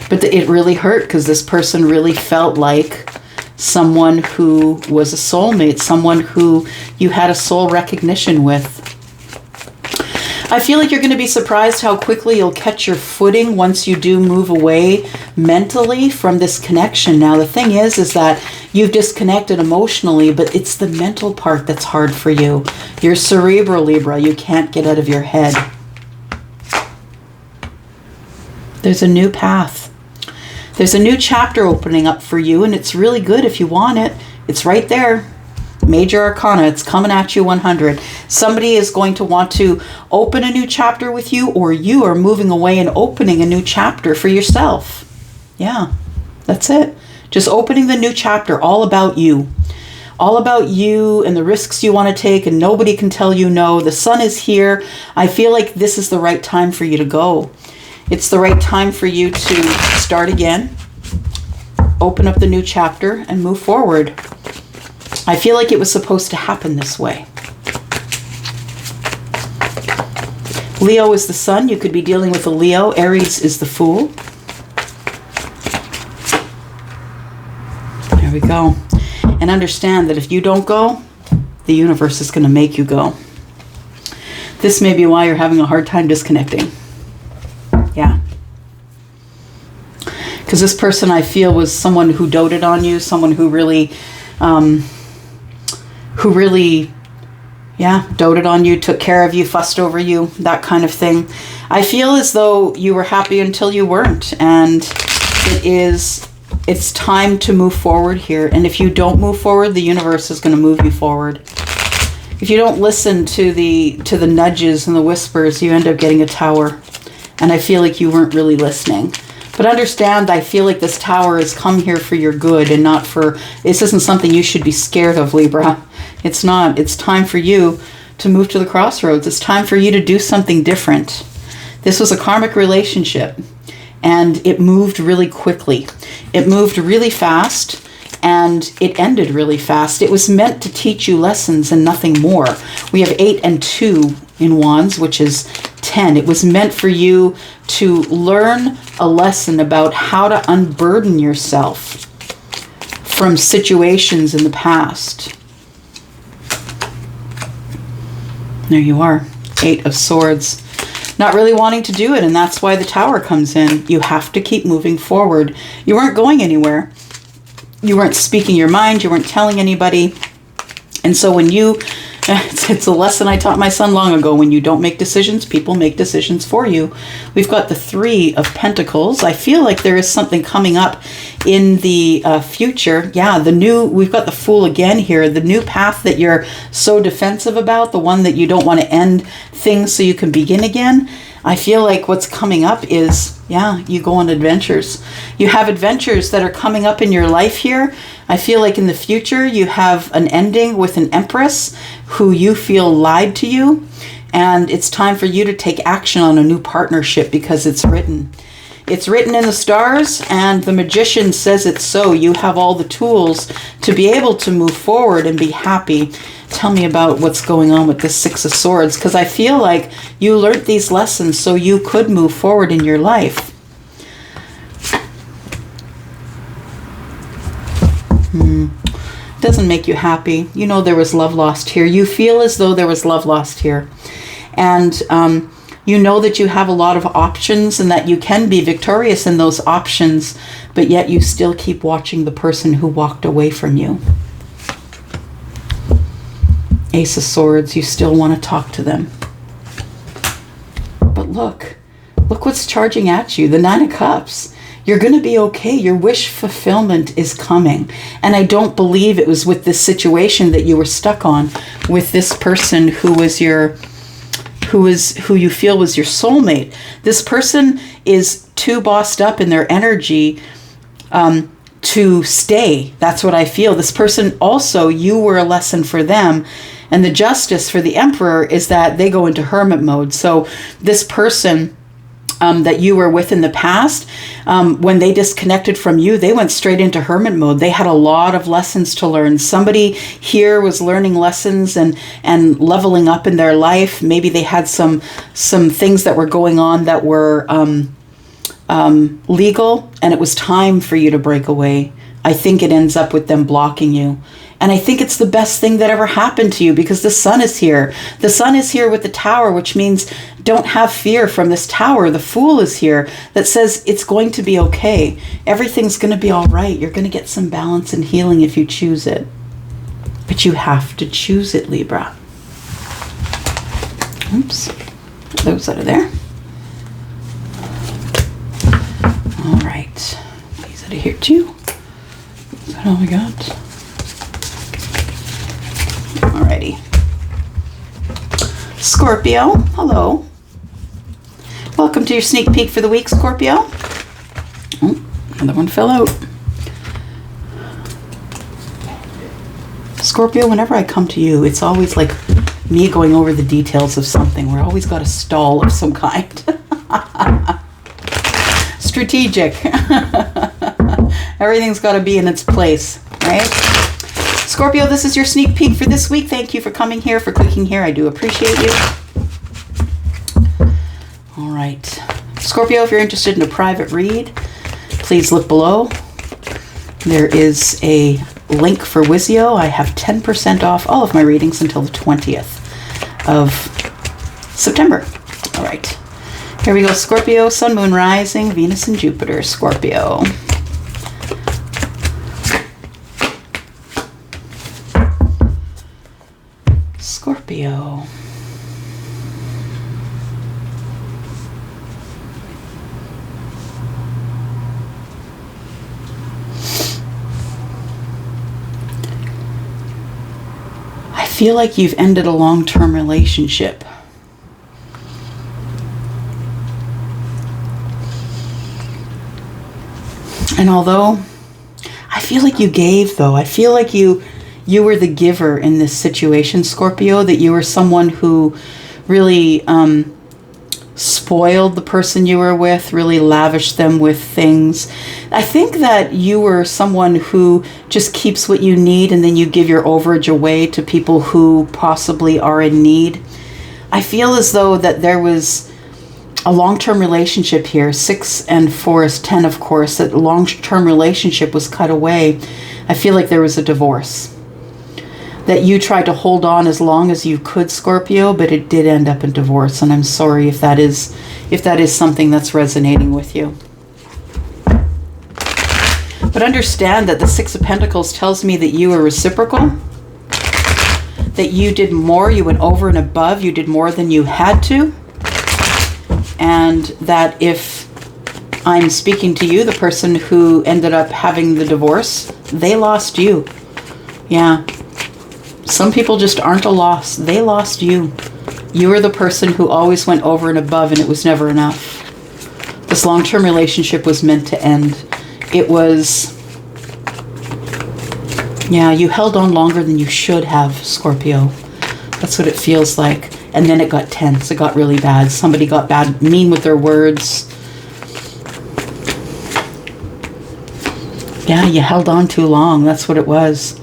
[SPEAKER 1] But it really hurt because this person really felt like someone who was a soulmate, someone who you had a soul recognition with. I feel like you're going to be surprised how quickly you'll catch your footing once you do move away mentally from this connection. Now, the thing is that you've disconnected emotionally, but it's the mental part that's hard for you. You're cerebral, Libra. You can't get out of your head. There's a new path. There's a new chapter opening up for you, and it's really good if you want it. It's right there. Major Arcana, it's coming at you 100. Somebody is going to want to open a new chapter with you, or you are moving away and opening a new chapter for yourself. Yeah, that's it. Just opening the new chapter, all about you. All about you and the risks you want to take, and nobody can tell you no. The sun is here. I feel like this is the right time for you to go. It's the right time for you to start again, open up the new chapter, and move forward. I feel like it was supposed to happen this way. Leo is the sun. You could be dealing with a Leo. Aries is the Fool. There we go. And understand that if you don't go, the universe is going to make you go. This may be why you're having a hard time disconnecting. Yeah. Because this person, I feel, was someone who doted on you, someone who really, doted on you, took care of you, fussed over you, that kind of thing. I feel as though you were happy until you weren't, and it's time to move forward here. And if you don't move forward, the universe is going to move you forward. If you don't listen to the nudges and the whispers, you end up getting a tower. And I feel like you weren't really listening. But understand, I feel like this tower has come here for your good and not for... This isn't something you should be scared of, Libra. It's not. It's time for you to move to the crossroads. It's time for you to do something different. This was a karmic relationship, and it moved really quickly. It moved really fast, and it ended really fast. It was meant to teach you lessons and nothing more. We have 8 and 2 in Wands, which is 10. It was meant for you to learn a lesson about how to unburden yourself from situations in the past. There you are, 8 of Swords. Not really wanting to do it, and that's why the Tower comes in. You have to keep moving forward. You weren't going anywhere. You weren't speaking your mind. You weren't telling anybody. And so when you... It's a lesson I taught my son long ago. When you don't make decisions, people make decisions for you. We've got the 3 of Pentacles. I feel like there is something coming up in the future. Yeah, we've got the Fool again here. The new path that you're so defensive about, the one that you don't want to end things so you can begin again. I feel like what's coming up is, you go on adventures. You have adventures that are coming up in your life here. I feel like in the future you have an ending with an Empress who you feel lied to you. And it's time for you to take action on a new partnership because it's written. It's written in the stars, and the Magician says it's so. You have all the tools to be able to move forward and be happy. Tell me about what's going on with this 6 of Swords, because I feel like you learned these lessons so you could move forward in your life. Doesn't make you happy. You know there was love lost here. You feel as though there was love lost here. And you know that you have a lot of options and that you can be victorious in those options, but yet you still keep watching the person who walked away from you. Ace of Swords, you still want to talk to them. But look what's charging at you. The 9 of Cups. You're going to be okay. Your wish fulfillment is coming. And I don't believe it was with this situation that you were stuck on with this person who you feel was your soulmate. This person is too bossed up in their energy to stay. That's what I feel. This person also, you were a lesson for them. And the Justice for the Emperor is that they go into hermit mode. So this person that you were with in the past, when they disconnected from you, they went straight into hermit mode. They had a lot of lessons to learn. Somebody here was learning lessons and leveling up in their life. Maybe they had some things that were going on that were legal, and it was time for you to break away. I think it ends up with them blocking you. And I think it's the best thing that ever happened to you because the Sun is here. The Sun is here with the Tower, which means don't have fear from this Tower. The Fool is here that says it's going to be okay. Everything's going to be all right. You're going to get some balance and healing if you choose it. But you have to choose it, Libra. Oops. Get those out of there. All right. These out of here too. Is that all we got? Alrighty. Scorpio, hello. Welcome to your sneak peek for the week, Scorpio. Oh, another one fell out. Scorpio, whenever I come to you, it's always like me going over the details of something. We're always got a stall of some kind. Strategic. Everything's got to be in its place, right? Scorpio, this is your sneak peek for this week. Thank you for coming here, for clicking here. I do appreciate you. All right. Scorpio, if you're interested in a private read, please look below. There is a link for Wizio. I have 10% off all of my readings until the 20th of September. All right. Here we go. Scorpio, Sun, Moon, Rising, Venus, and Jupiter. Scorpio. Scorpio. I feel like you've ended a long-term relationship. And although I feel like you gave, though, I feel like you were the giver in this situation, Scorpio, that you were someone who really spoiled the person you were with, really lavished them with things. I think that you were someone who just keeps what you need and then you give your overage away to people who possibly are in need. I feel as though that there was a long-term relationship here. 6 and 4 is 10, of course. That long-term relationship was cut away. I feel like there was a divorce. That you tried to hold on as long as you could, Scorpio, but it did end up in divorce. And I'm sorry if that is something that's resonating with you. But understand that the 6 of Pentacles tells me that you were reciprocal. That you did more, you went over and above, you did more than you had to. And that if I'm speaking to you, the person who ended up having the divorce, they lost you. Yeah. Some people just aren't a loss. They lost you. You were the person who always went over and above, and it was never enough. This long-term relationship was meant to end. It was... yeah, you held on longer than you should have, Scorpio. That's what it feels like. And then it got tense. It got really bad. Somebody got mean with their words. Yeah, you held on too long. That's what it was.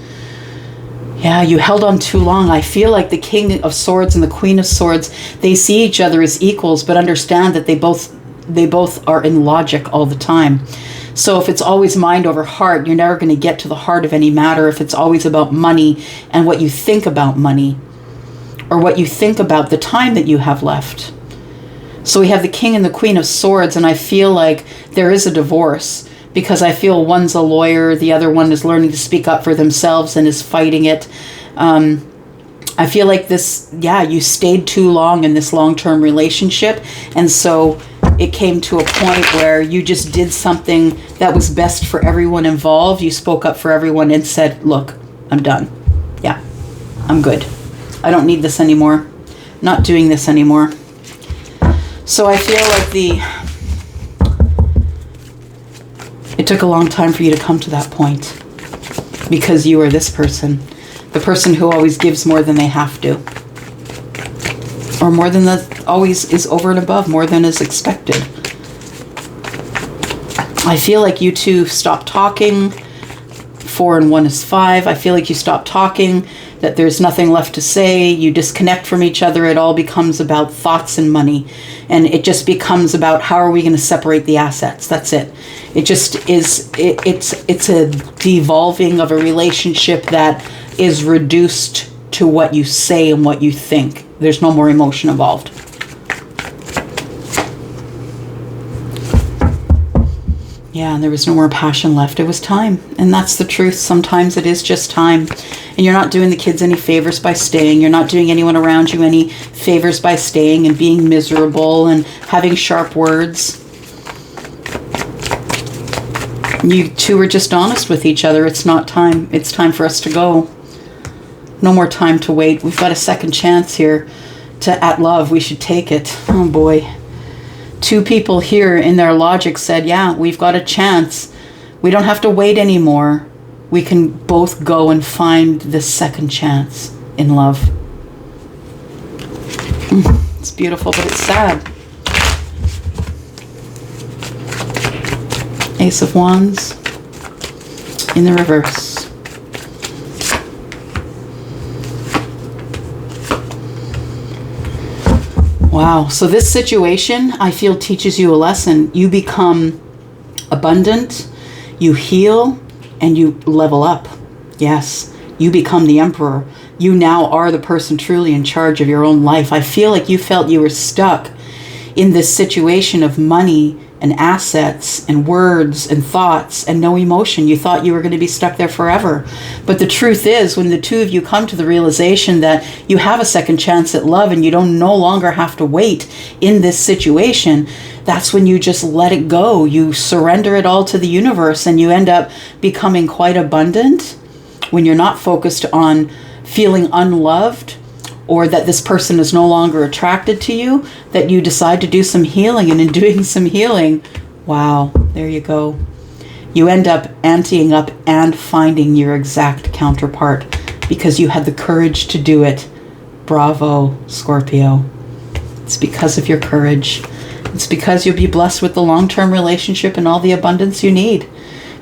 [SPEAKER 1] Yeah, you held on too long. I feel like the King of Swords and the Queen of Swords, they see each other as equals, but understand that they both are in logic all the time. So if it's always mind over heart, you're never going to get to the heart of any matter. If it's always about money and what you think about money, or what you think about the time that you have left. So we have the King and the Queen of Swords, and I feel like there is a divorce, because I feel one's a lawyer, the other one is learning to speak up for themselves and is fighting it. I feel like this, yeah, you stayed too long in this long-term relationship, and so it came to a point where you just did something that was best for everyone involved. You spoke up for everyone and said, look, I'm done. Yeah, I'm good. I don't need this anymore. Not doing this anymore. So I feel like it took a long time for you to come to that point, because you are this person, the person who always gives more than they have to, or more than that always is over and above, more than is expected. I feel like you two stopped talking. 4 and 1 is 5. I feel like you stopped talking, that there's nothing left to say. You disconnect from each other. It all becomes about thoughts and money. And it just becomes about how are we going to separate the assets. That's it. It just is, it's a devolving of a relationship that is reduced to what you say and what you think. There's no more emotion involved. Yeah, and there was no more passion left. It was time. And that's the truth. Sometimes it is just time. And you're not doing the kids any favors by staying. You're not doing anyone around you any favors by staying and being miserable and having sharp words. You two are just honest with each other. It's not time. It's time for us to go. No more time to wait. We've got a second chance here at love. We should take it. Oh boy. 2 people here in their logic said, yeah, we've got a chance. We don't have to wait anymore. we can both go and find this second chance in love. It's beautiful, but it's sad. Ace of Wands in the reverse. Wow. So this situation, I feel, teaches you a lesson. You become abundant, you heal, and you level up. Yes, you become the emperor. You now are the person truly in charge of your own life. I feel like you felt you were stuck in this situation of money and assets and words and thoughts and no emotion. You thought you were going to be stuck there forever. But the truth is, when the two of you come to the realization that you have a second chance at love and you don't no longer have to wait in this situation, that's when you just let it go. You surrender it all to the universe, and you end up becoming quite abundant when you're not focused on feeling unloved or that this person is no longer attracted to you, that you decide to do some healing. And in doing some healing, wow, there you go. You end up anteing up and finding your exact counterpart because you had the courage to do it. Bravo, Scorpio. It's because of your courage. It's because you'll be blessed with the long-term relationship and all the abundance you need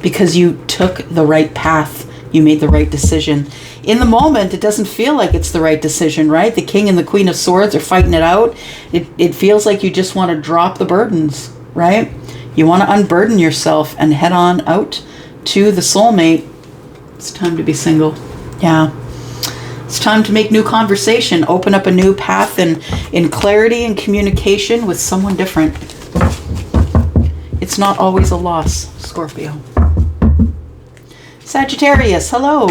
[SPEAKER 1] because you took the right path. You made the right decision. In the moment, it doesn't feel like it's the right decision, right? The King and the Queen of Swords are fighting it out. It feels like you just want to drop the burdens, right? You want to unburden yourself and head on out to the soulmate. It's time to be single. Yeah. It's time to make new conversation, open up a new path in clarity and communication with someone different. It's not always a loss, Scorpio. Sagittarius, hello.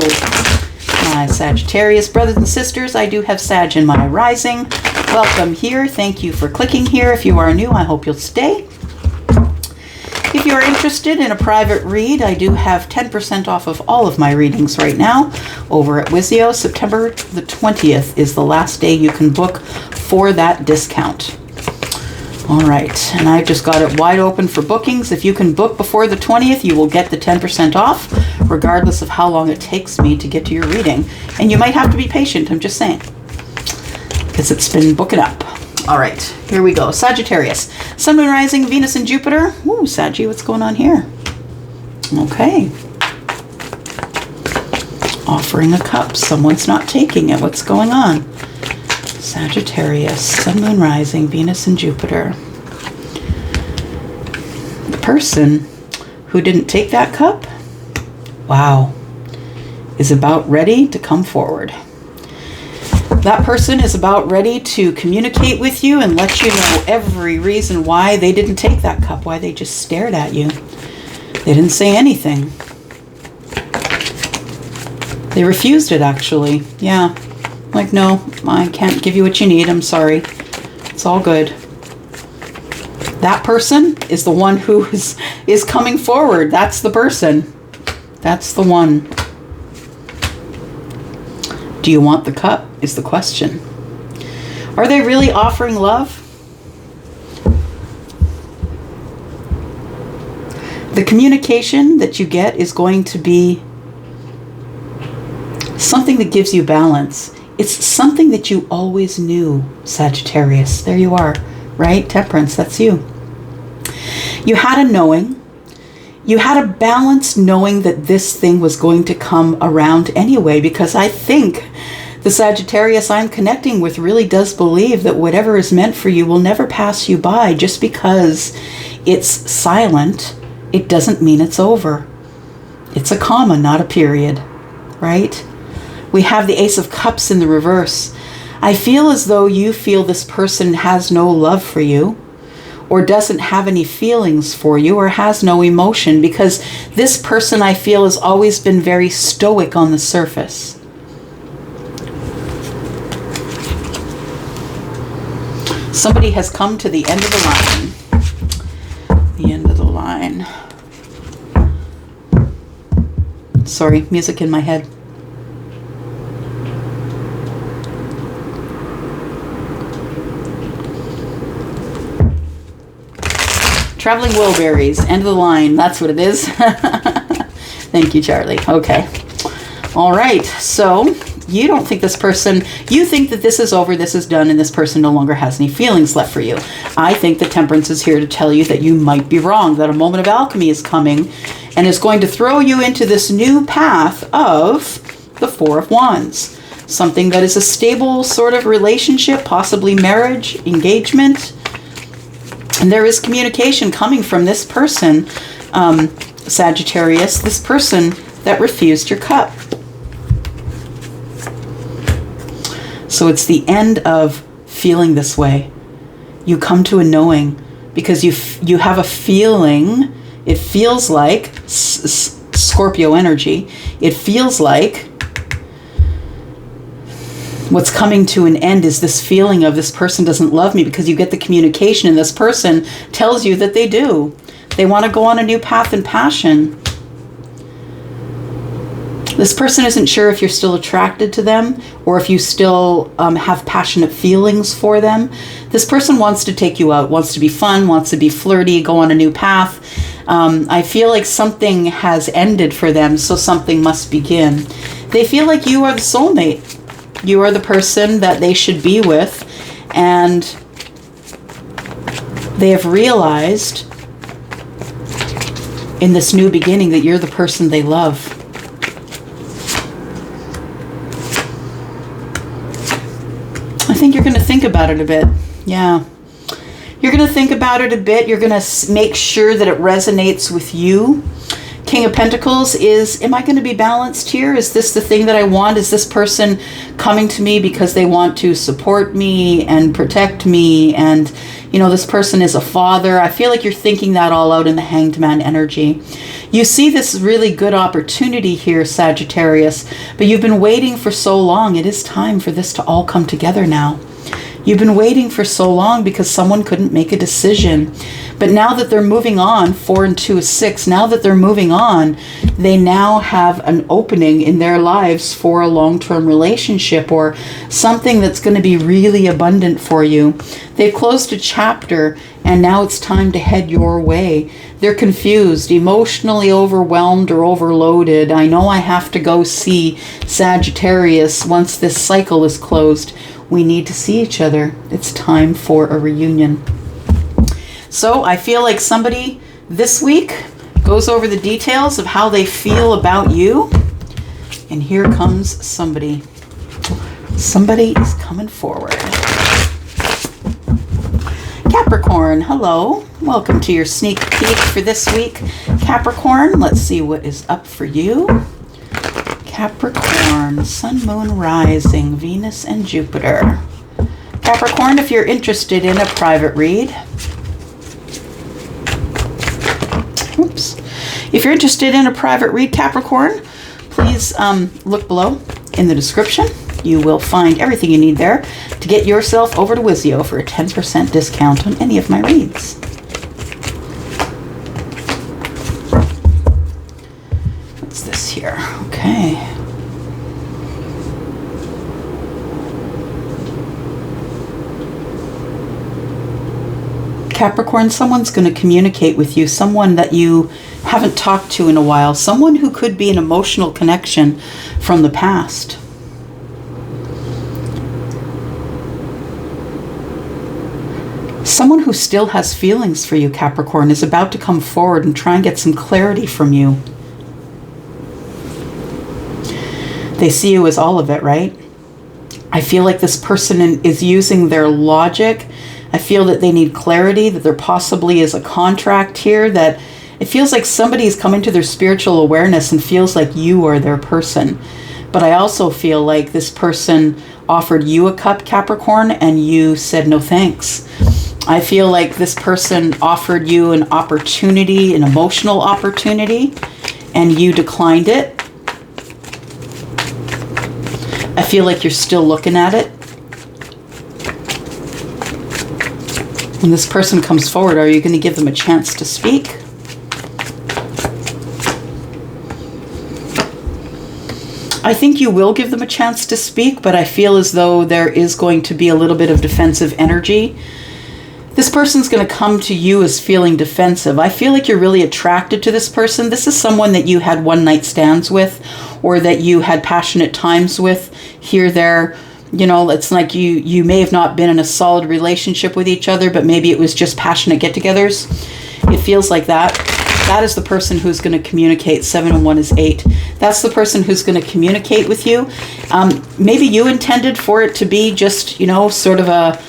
[SPEAKER 1] My Sagittarius brothers and sisters, I do have Sag in my rising. Welcome here. Thank you for clicking here. If you are new, I hope you'll stay. If you are interested in a private read, I do have 10% off of all of my readings right now over at Wizio. September the 20th is the last day you can book for that discount. All right, and I've just got it wide open for bookings. If you can book before the 20th, you will get the 10% off, regardless of how long it takes me to get to your reading. And you might have to be patient, I'm just saying, because it's been booking up. All right, here we go. Sagittarius, Sun, Moon, Rising, Venus, and Jupiter. Ooh, Saggy, what's going on here? Okay. Offering a cup. Someone's not taking it. What's going on? Sagittarius, Sun, Moon, Rising, Venus, and Jupiter. The person who didn't take that cup, wow, is about ready to come forward. That person is about ready to communicate with you and let you know every reason why they didn't take that cup, why they just stared at you. They didn't say anything. They refused it, actually. Yeah. Like, no, I can't give you what you need. I'm sorry. It's all good. That person is the one who is coming forward. That's the person. That's the one. Do you want the cup is the question. Are they really offering love? The communication that you get is going to be something that gives you balance. It's something that you always knew, Sagittarius. There you are, right? Temperance, that's you. You had a knowing. You had a balanced knowing that this thing was going to come around anyway, because I think the Sagittarius I'm connecting with really does believe that whatever is meant for you will never pass you by. Just because it's silent, it doesn't mean it's over. It's a comma, not a period, right? We have the Ace of Cups in the reverse. I feel as though you feel this person has no love for you, or doesn't have any feelings for you, or has no emotion, because this person, I feel, has always been very stoic on the surface. Somebody has come to the end of the line. The end of the line. Sorry, music in my head. Traveling Wilburys, end of the line. That's what it is. Thank you, Charlie. Okay. All right. So you don't think this person, you think that this is over, this is done, and this person no longer has any feelings left for you. I think that Temperance is here to tell you that you might be wrong, that a moment of alchemy is coming and is going to throw you into this new path of the Four of Wands. Something that is a stable sort of relationship, possibly marriage, engagement. And there is communication coming from this person, Sagittarius, this person that refused your cup. So it's the end of feeling this way. You come to a knowing because you have a feeling. It feels like Scorpio energy. It feels like what's coming to an end is this feeling of this person doesn't love me, because you get the communication and this person tells you that they do. They want to go on a new path in passion. This person isn't sure if you're still attracted to them or if you still have passionate feelings for them. This person wants to take you out, wants to be fun, wants to be flirty, go on a new path. I feel like something has ended for them, so something must begin. They feel like you are the soulmate. You are the person that they should be with, and they have realized in this new beginning that you're the person they love. I think you're going to think about it a bit. Yeah. You're going to think about it a bit. You're going to make sure that it resonates with you. King of Pentacles is, am I going to be balanced here? Is this the thing that I want? Is this person coming to me because they want to support me and protect me? And, you know, this person is a father. I feel like you're thinking that all out in the Hanged Man energy. You see this really good opportunity here, Sagittarius, but you've been waiting for so long. It is time for this to all come together now. You've been waiting for so long because someone couldn't make a decision. But now that they're moving on, 4 and 2 is 6, now that they're moving on, they now have an opening in their lives for a long-term relationship or something that's going to be really abundant for you. They've closed a chapter and now it's time to head your way. They're confused, emotionally overwhelmed or overloaded. I know I have to go see Sagittarius once this cycle is closed. We need to see each other. It's time for a reunion. So I feel like somebody this week goes over the details of how they feel about you. And here comes somebody. Somebody is coming forward. Capricorn, hello. Welcome to your sneak peek for this week. Capricorn, let's see what is up for you. Capricorn, Sun, Moon, Rising, Venus, and Jupiter. Capricorn, if you're interested in a private read, if you're interested in a private read, Capricorn, please look below in the description. You will find everything you need there to get yourself over to Wizio for a 10% discount on any of my reads. What's this here? Okay. Capricorn, someone's going to communicate with you, someone that you haven't talked to in a while, someone who could be an emotional connection from the past. Someone who still has feelings for you, Capricorn, is about to come forward and try and get some clarity from you. They see you as all of it, right? I feel like this person is using their logic. I feel that they need clarity, that there possibly is a contract here, that it feels like somebody is coming to their spiritual awareness and feels like you are their person. But I also feel like this person offered you a cup, Capricorn, and you said no thanks. I feel like this person offered you an opportunity, an emotional opportunity, and you declined it. I feel like you're still looking at it. When this person comes forward, are you going to give them a chance to speak? I think you will give them a chance to speak, but I feel as though there is going to be a little bit of defensive energy. This person's going to come to you as feeling defensive. I feel like you're really attracted to this person. This is someone that you had one night stands with, or that you had passionate times with here, there. You know, it's like you may have not been in a solid relationship with each other, but maybe it was just passionate get-togethers. It feels like that. That is the person who's going to communicate. 7 and 1 is 8. That's the person who's going to communicate with you. Maybe you intended for it to be just, you know, sort of a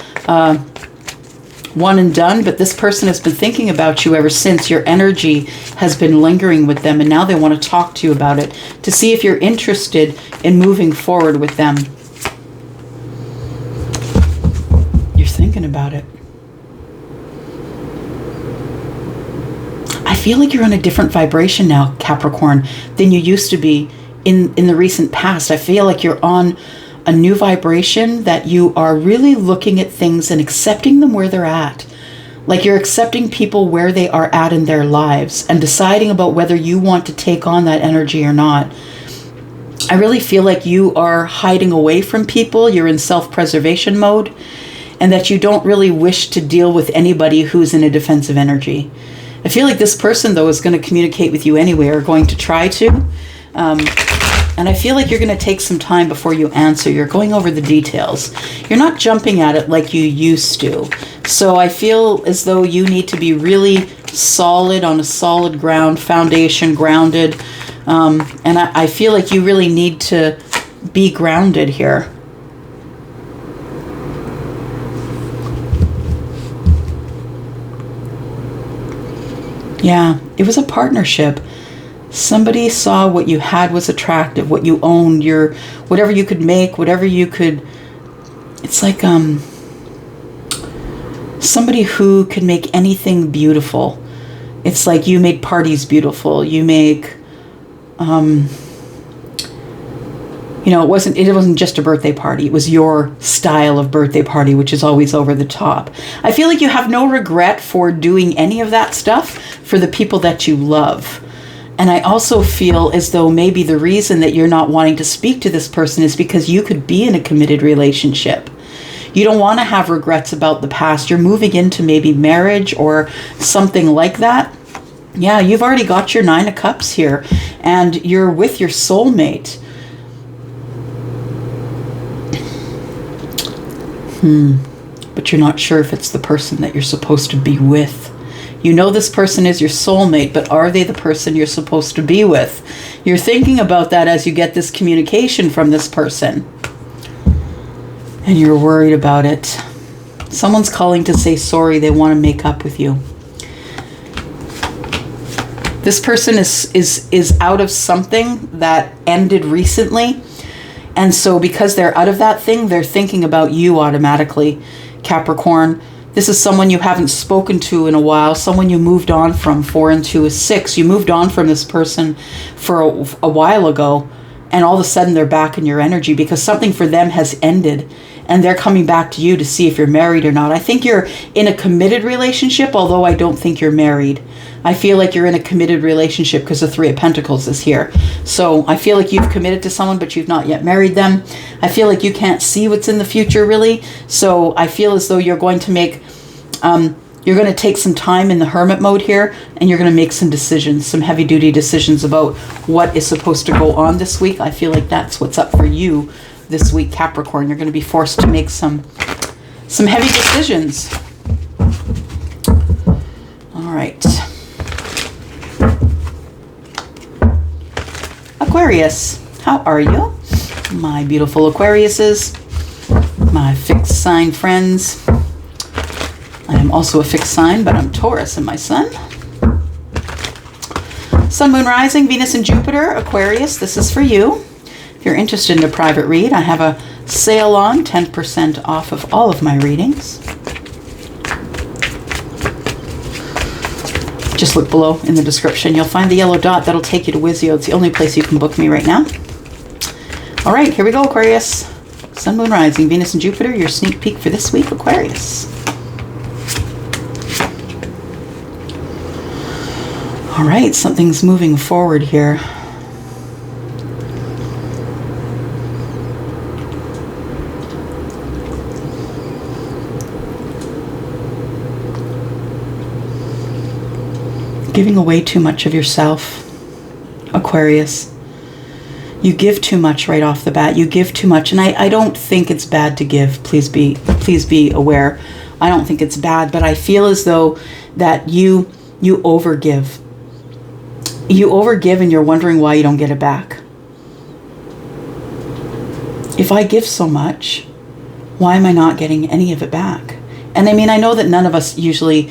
[SPEAKER 1] one and done, but this person has been thinking about you ever since. Your energy has been lingering with them, and now they want to talk to you about it to see if you're interested in moving forward with them. You're thinking about it. I feel like you're on a different vibration now, Capricorn, than you used to be in the recent past. I feel like you're on a new vibration, that you are really looking at things and accepting them where they're at. Like you're accepting people where they are at in their lives and deciding about whether you want to take on that energy or not. I really feel like you are hiding away from people. You're in self-preservation mode, and that you don't really wish to deal with anybody who's in a defensive energy. I feel like this person, though, is going to communicate with you anyway, or going to try to. And I feel like you're going to take some time before you answer. You're going over the details. You're not jumping at it like you used to. So I feel as though you need to be really solid, on a solid ground, foundation, grounded. And I feel like you really need to be grounded here. Yeah, it was a partnership. Somebody saw what you had was attractive, what you owned, your whatever you could make, whatever you could. It's like somebody who could make anything beautiful. It's like you made parties beautiful. You make you know, it wasn't just a birthday party. It was your style of birthday party, which is always over the top. I feel like you have no regret for doing any of that stuff for the people that you love. And I also feel as though maybe the reason that you're not wanting to speak to this person is because you could be in a committed relationship. You don't want to have regrets about the past. You're moving into maybe marriage or something like that. Yeah, you've already got your 9 of Cups here, and you're with your soulmate. But you're not sure if it's the person that you're supposed to be with. You know this person is your soulmate, but are they the person you're supposed to be with? You're thinking about that as you get this communication from this person. And you're worried about it. Someone's calling to say sorry. They want to make up with you. This person is out of something that ended recently. And so because they're out of that thing, they're thinking about you automatically, Capricorn. This is someone you haven't spoken to in a while, someone you moved on from. 4 and 2 is 6. You moved on from this person for a while ago, and all of a sudden they're back in your energy because something for them has ended, and they're coming back to you to see if you're married or not. I think you're in a committed relationship, although I don't think you're married. I feel like you're in a committed relationship because the 3 of Pentacles is here. So I feel like you've committed to someone, but you've not yet married them. I feel like you can't see what's in the future, really. So I feel as though you're going to make, you're going to take some time in the hermit mode here, and you're going to make some decisions, some heavy duty decisions about what is supposed to go on this week. I feel like that's what's up for you this week, Capricorn. You're going to be forced to make some heavy decisions. All right. Aquarius, how are you? My beautiful Aquariuses, my fixed sign friends. I am also a fixed sign, but I'm Taurus in my sun. Sun, Moon, Rising, Venus, and Jupiter. Aquarius, this is for you. If you're interested in a private read, I have a sale on 10% off of all of my readings. Just look below in the description. You'll find the yellow dot. That'll take you to Wizio. It's the only place you can book me right now. All right, here we go, Aquarius. Sun, Moon, Rising, Venus, and Jupiter. Your sneak peek for this week, Aquarius. All right, something's moving forward here. Giving away too much of yourself, Aquarius. You give too much right off the bat. You give too much. And I don't think it's bad to give. Please be aware. I don't think it's bad, but I feel as though that you overgive. You overgive and you're wondering why you don't get it back. If I give so much, why am I not getting any of it back? And I mean, I know that none of us usually,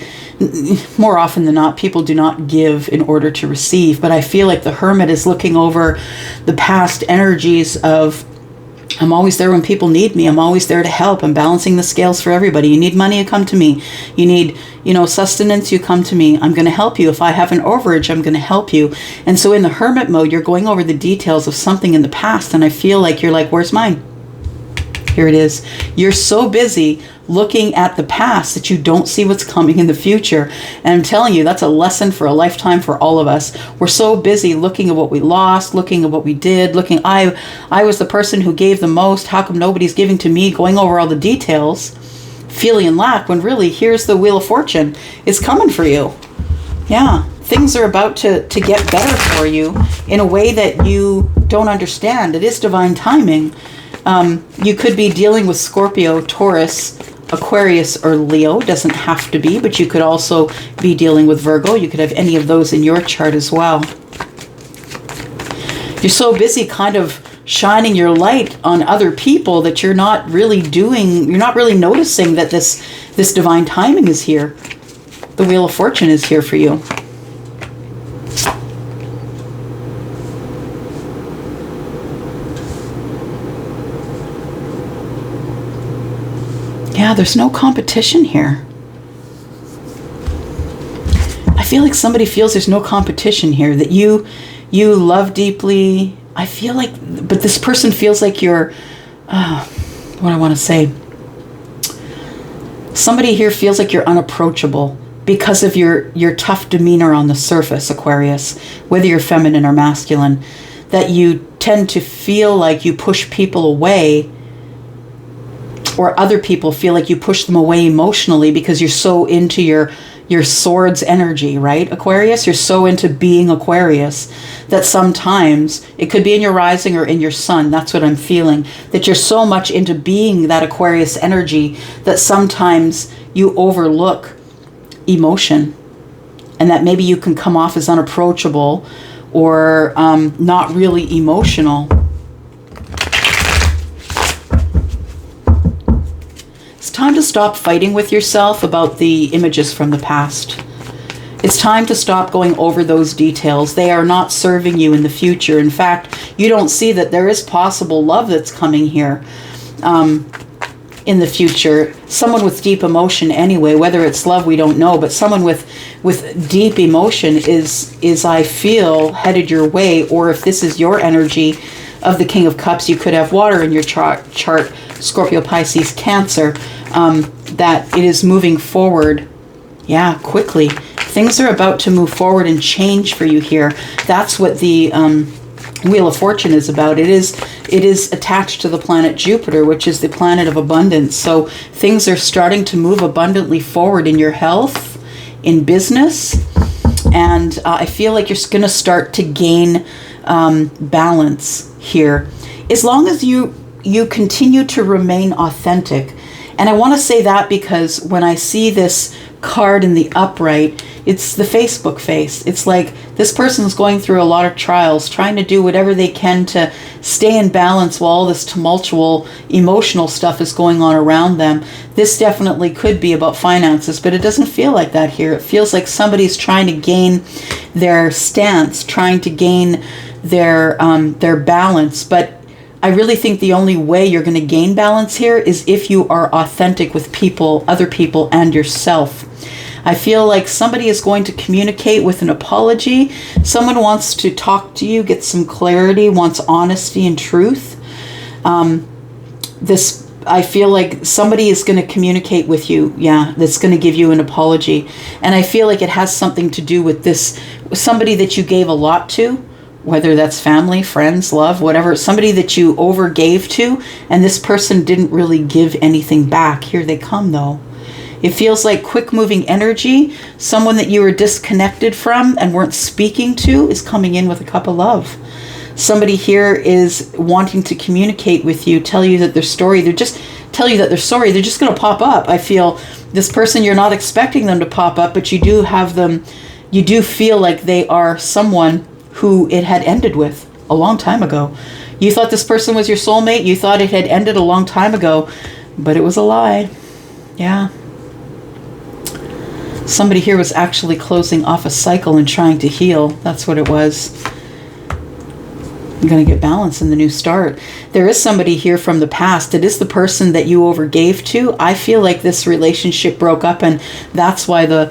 [SPEAKER 1] more often than not, people do not give in order to receive. But I feel like the Hermit is looking over the past energies of, I'm always there when people need me. I'm always there to help. I'm balancing the scales for everybody. You need money, you come to me. You need, sustenance, you come to me. I'm going to help you. If I have an overage, I'm going to help you. And so in the Hermit mode, you're going over the details of something in the past. And I feel like you're like, where's mine? Here it is. You're so busy looking at the past that you don't see what's coming in the future. And I'm telling you, that's a lesson for a lifetime for all of us. We're so busy looking at what we lost, looking at what we did, I was the person who gave the most. How come nobody's giving to me? Going over all the details, feeling in lack, when really, here's the Wheel of Fortune. It's coming for you. Yeah. Things are about to get better for you in a way that you don't understand. It is divine timing. You could be dealing with Scorpio, Taurus, Aquarius, or Leo. Doesn't have to be, but you could also be dealing with Virgo. You could have any of those in your chart as well. You're so busy kind of shining your light on other people that you're not really noticing that this divine timing is here. The Wheel of Fortune is here for you. Yeah, there's no competition here. I feel like somebody feels there's no competition here, that you love deeply. I feel like, but this person feels like you're, what I want to say. Somebody here feels like you're unapproachable because of your tough demeanor on the surface, Aquarius, whether you're feminine or masculine, that you tend to feel like you push people away, or other people feel like you push them away emotionally because you're so into your sword's energy, right, Aquarius? You're so into being Aquarius that sometimes, it could be in your rising or in your sun, that's what I'm feeling, that you're so much into being that Aquarius energy that sometimes you overlook emotion, and that maybe you can come off as unapproachable or not really emotional. It's time to stop fighting with yourself about the images from the past. It's time to stop going over those details. They are not serving you in the future. In fact, you don't see that there is possible love that's coming here in the future. Someone with deep emotion anyway, whether it's love, we don't know, but someone with deep emotion is I feel, headed your way. Or if this is your energy of the King of Cups, you could have water in your chart, Scorpio, Pisces, Cancer, that it is moving forward, quickly. Things are about to move forward and change for you here. That's what the Wheel of Fortune is about. It is attached to the planet Jupiter, which is the planet of abundance. So things are starting to move abundantly forward in your health, in business, and I feel like you're going to start to gain balance here, as long as you continue to remain authentic. And I want to say that because when I see this card in the upright, it's the Facebook face. It's like this person's going through a lot of trials, trying to do whatever they can to stay in balance while all this tumultuous emotional stuff is going on around them. This definitely could be about finances, but it doesn't feel like that here. It feels like somebody's trying to gain their stance, trying to gain their balance. But I really think the only way you're going to gain balance here is if you are authentic with people, other people, and yourself. I feel like somebody is going to communicate with an apology. Someone wants to talk to you, get some clarity, wants honesty and truth. I feel like somebody is going to communicate with you, that's going to give you an apology. And I feel like it has something to do with this, somebody that you gave a lot to, whether that's family, friends, love, whatever, somebody that you overgave to, and this person didn't really give anything back. Here they come, though. It feels like quick moving energy. Someone that you were disconnected from and weren't speaking to is coming in with a cup of love. Somebody here is wanting to communicate with you, tell you that their story, they're just tell you that they're sorry. They're just going to pop up. I feel this person, you're not expecting them to pop up, but you do have them, you do feel like they are someone who it had ended with a long time ago. You thought this person was your soulmate. You thought it had ended a long time ago, but it was a lie. Yeah. Somebody here was actually closing off a cycle and trying to heal. That's what it was. I'm going to get balance in the new start. There is somebody here from the past. It is the person that you overgave to. I feel like this relationship broke up, and that's why the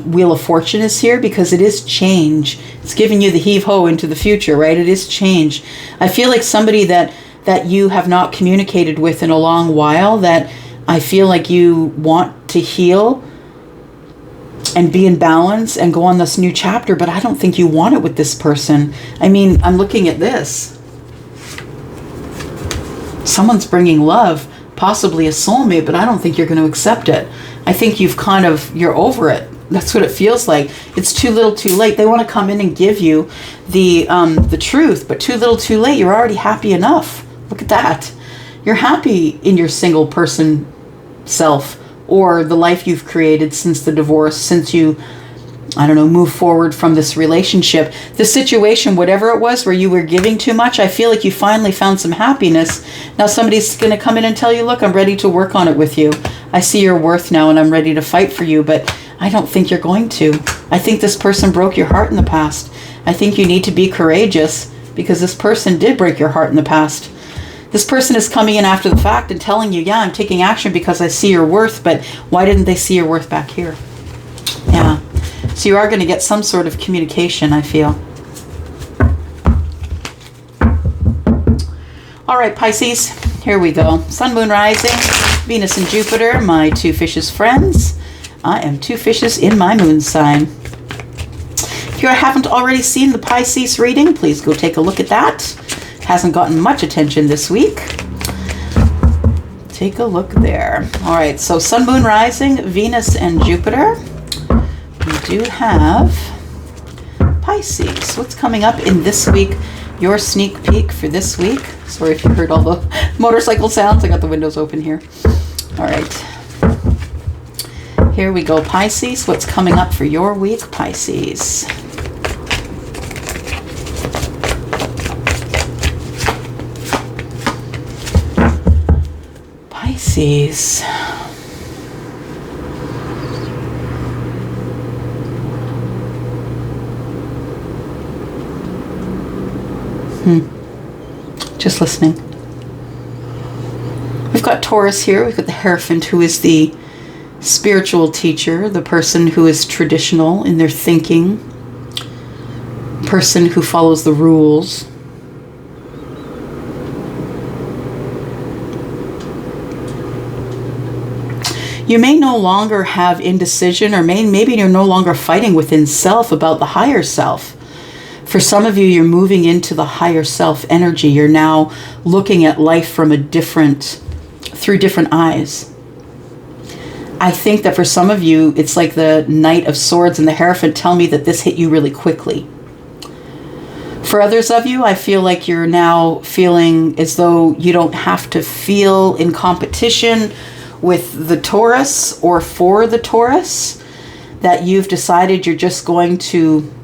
[SPEAKER 1] Wheel of Fortune is here, because it is change. It's giving you the heave-ho into the future, right? It is change. I feel like somebody that you have not communicated with in a long while, that I feel like you want to heal and be in balance and go on this new chapter, but I don't think you want it with this person. I mean, I'm looking at this. Someone's bringing love, possibly a soulmate, but I don't think you're going to accept it. I think you're over it. That's what it feels like. It's too little too late. They want to come in and give you the truth, but too little too late. You're already happy enough. Look at that. You're happy in your single person self, or the life you've created since the divorce, since you, I don't know, move forward from this relationship. The situation, whatever it was, where you were giving too much, I feel like you finally found some happiness. Now somebody's going to come in and tell you, look, I'm ready to work on it with you. I see your worth now and I'm ready to fight for you, but I don't think you're going to. I think this person broke your heart in the past. I think you need to be courageous, because this person did break your heart in the past. This person is coming in after the fact and telling you, yeah, I'm taking action because I see your worth, but why didn't they see your worth back here? Yeah. So you are going to get some sort of communication, I feel. All right, Pisces, here we go. Sun, Moon, Rising, Venus and Jupiter, my two fishes friends. I am two fishes in my moon sign. If you haven't already seen the Pisces reading, please go take a look at that. Hasn't gotten much attention this week. Take a look there. All right, so Sun, Moon, Rising, Venus, and Jupiter. We do have Pisces. What's coming up in this week? Your sneak peek for this week. Sorry if you heard all the motorcycle sounds. I got the windows open here. All right. Here we go, Pisces. What's coming up for your week, Pisces? Pisces. Just listening. We've got Taurus here. We've got the Hierophant, who is the spiritual teacher, the person who is traditional in their thinking, person who follows the rules. You may no longer have indecision, or maybe you're no longer fighting within self about the higher self. For some of you, you're moving into the higher self energy. You're now looking at life from through different eyes. I think that for some of you, it's like the Knight of Swords and the Hierophant tell me that this hit you really quickly. For others of you, I feel like you're now feeling as though you don't have to feel in competition with the Taurus or for the Taurus, that you've decided you're just going to...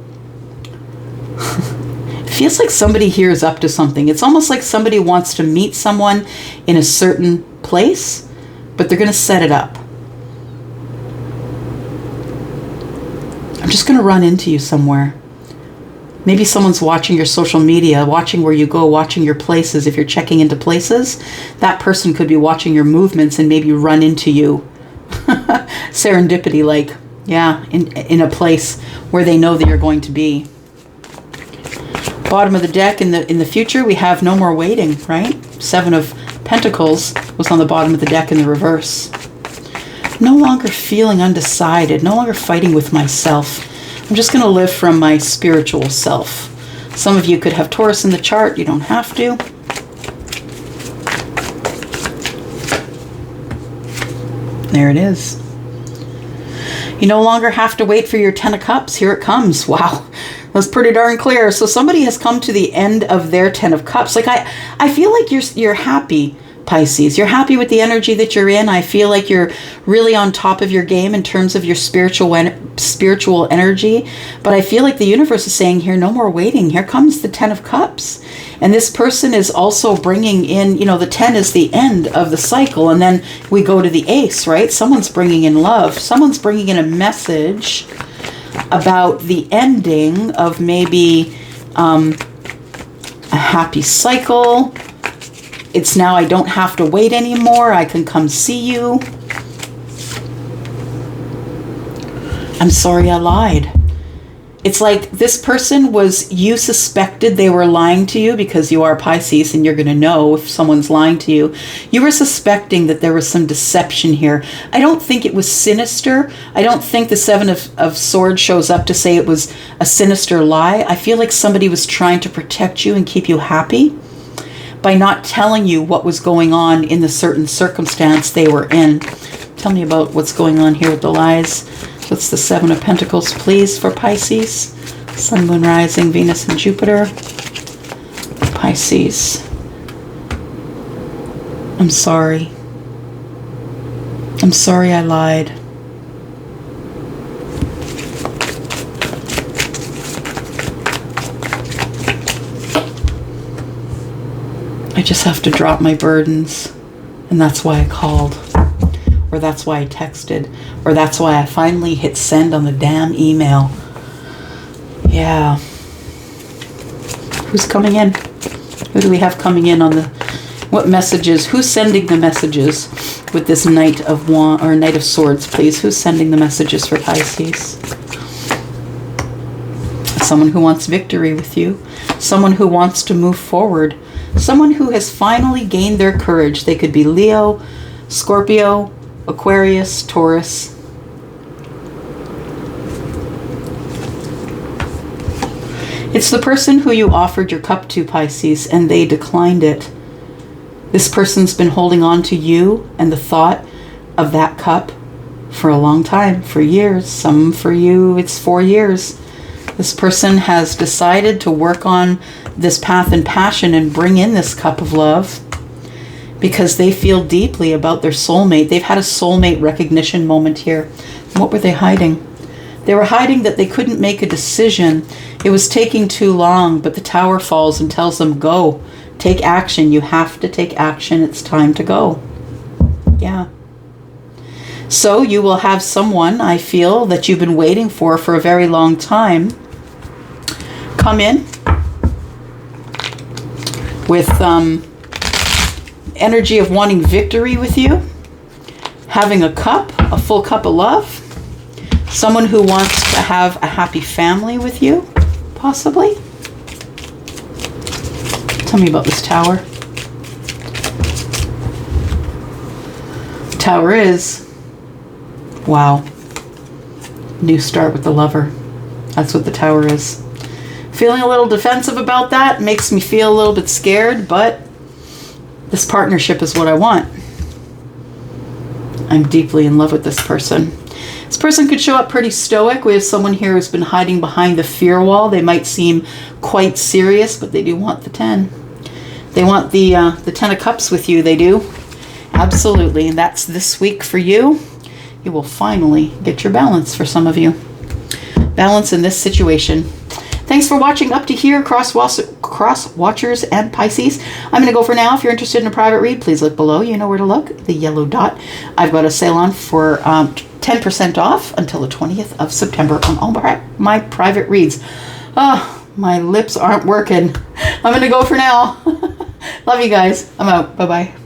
[SPEAKER 1] It feels like somebody here is up to something. It's almost like somebody wants to meet someone in a certain place, but they're going to set it up. I'm just going to run into you somewhere. Maybe someone's watching your social media, watching where you go, watching your places. If you're checking into places, that person could be watching your movements and maybe run into you. Serendipity, like, yeah, in a place where they know that you're going to be. Bottom of the deck, in the future, we have no more waiting, right? 7 of Pentacles was on the bottom of the deck in the reverse. No longer feeling undecided, no longer fighting with myself. I'm just going to live from my spiritual self. Some of you could have Taurus in the chart. You don't have to. There it is. You no longer have to wait for your 10 of Cups. Here it comes. Wow. That's pretty darn clear. So somebody has come to the end of their 10 of Cups. Like I feel like you're happy, Pisces. You're happy with the energy that you're in. I feel like you're really on top of your game in terms of your spiritual energy. But I feel like the universe is saying here, no more waiting. Here comes the 10 of Cups. And this person is also bringing in, the 10 is the end of the cycle. And then we go to the Ace, right? Someone's bringing in love. Someone's bringing in a message about the ending of maybe a happy cycle. It's now I don't have to wait anymore. I can come see you. I'm sorry I lied. It's like this person you suspected they were lying to you because you are Pisces and you're going to know if someone's lying to you. You were suspecting that there was some deception here. I don't think it was sinister. I don't think the Seven of Swords shows up to say it was a sinister lie. I feel like somebody was trying to protect you and keep you happy by not telling you what was going on in the certain circumstance they were in. Tell me about what's going on here with the lies. What's the Seven of Pentacles, please, for Pisces? Sun, Moon, Rising, Venus, and Jupiter. Pisces. I'm sorry. I'm sorry I lied. I just have to drop my burdens. And that's why I called. Or that's why I texted. Or that's why I finally hit send on the damn email. Yeah. Who's coming in? Who do we have coming in on the... What messages? Who's sending the messages with this Knight of Knight of Swords, please? Who's sending the messages for Pisces? Someone who wants victory with you. Someone who wants to move forward. Someone who has finally gained their courage. They could be Leo, Scorpio, Aquarius, Taurus. It's the person who you offered your cup to, Pisces, and they declined it. This person's been holding on to you and the thought of that cup for a long time, for years. Some for you, it's 4 years. This person has decided to work on this path and passion and bring in this cup of love because they feel deeply about their soulmate. They've had a soulmate recognition moment here. What were they hiding? They were hiding that they couldn't make a decision. It was taking too long, but the Tower falls and tells them, go, take action. You have to take action. It's time to go. Yeah. So you will have someone, I feel, that you've been waiting for a very long time come in with energy of wanting victory with you, having a cup, a full cup of love, someone who wants to have a happy family with you, possibly. Tell me about this Tower. Tower is, wow, new start with the Lover. That's what the Tower is. Feeling a little defensive about that makes me feel a little bit scared, but this partnership is what I want. I'm deeply in love with this person. This person could show up pretty stoic. We have someone here who's been hiding behind the fear wall. They might seem quite serious, but they do want the 10. They want the 10 of Cups with you. They do. Absolutely. And that's this week for you. You will finally get your balance for some of you. Balance in this situation. Thanks for watching up to here, cross watchers and Pisces. I'm going to go for now. If you're interested in a private read, please look below. You know where to look, the yellow dot. I've got a sale on for 10% off until the 20th of September on all my private reads. Oh, my lips aren't working. I'm going to go for now. Love you guys. I'm out. Bye-bye.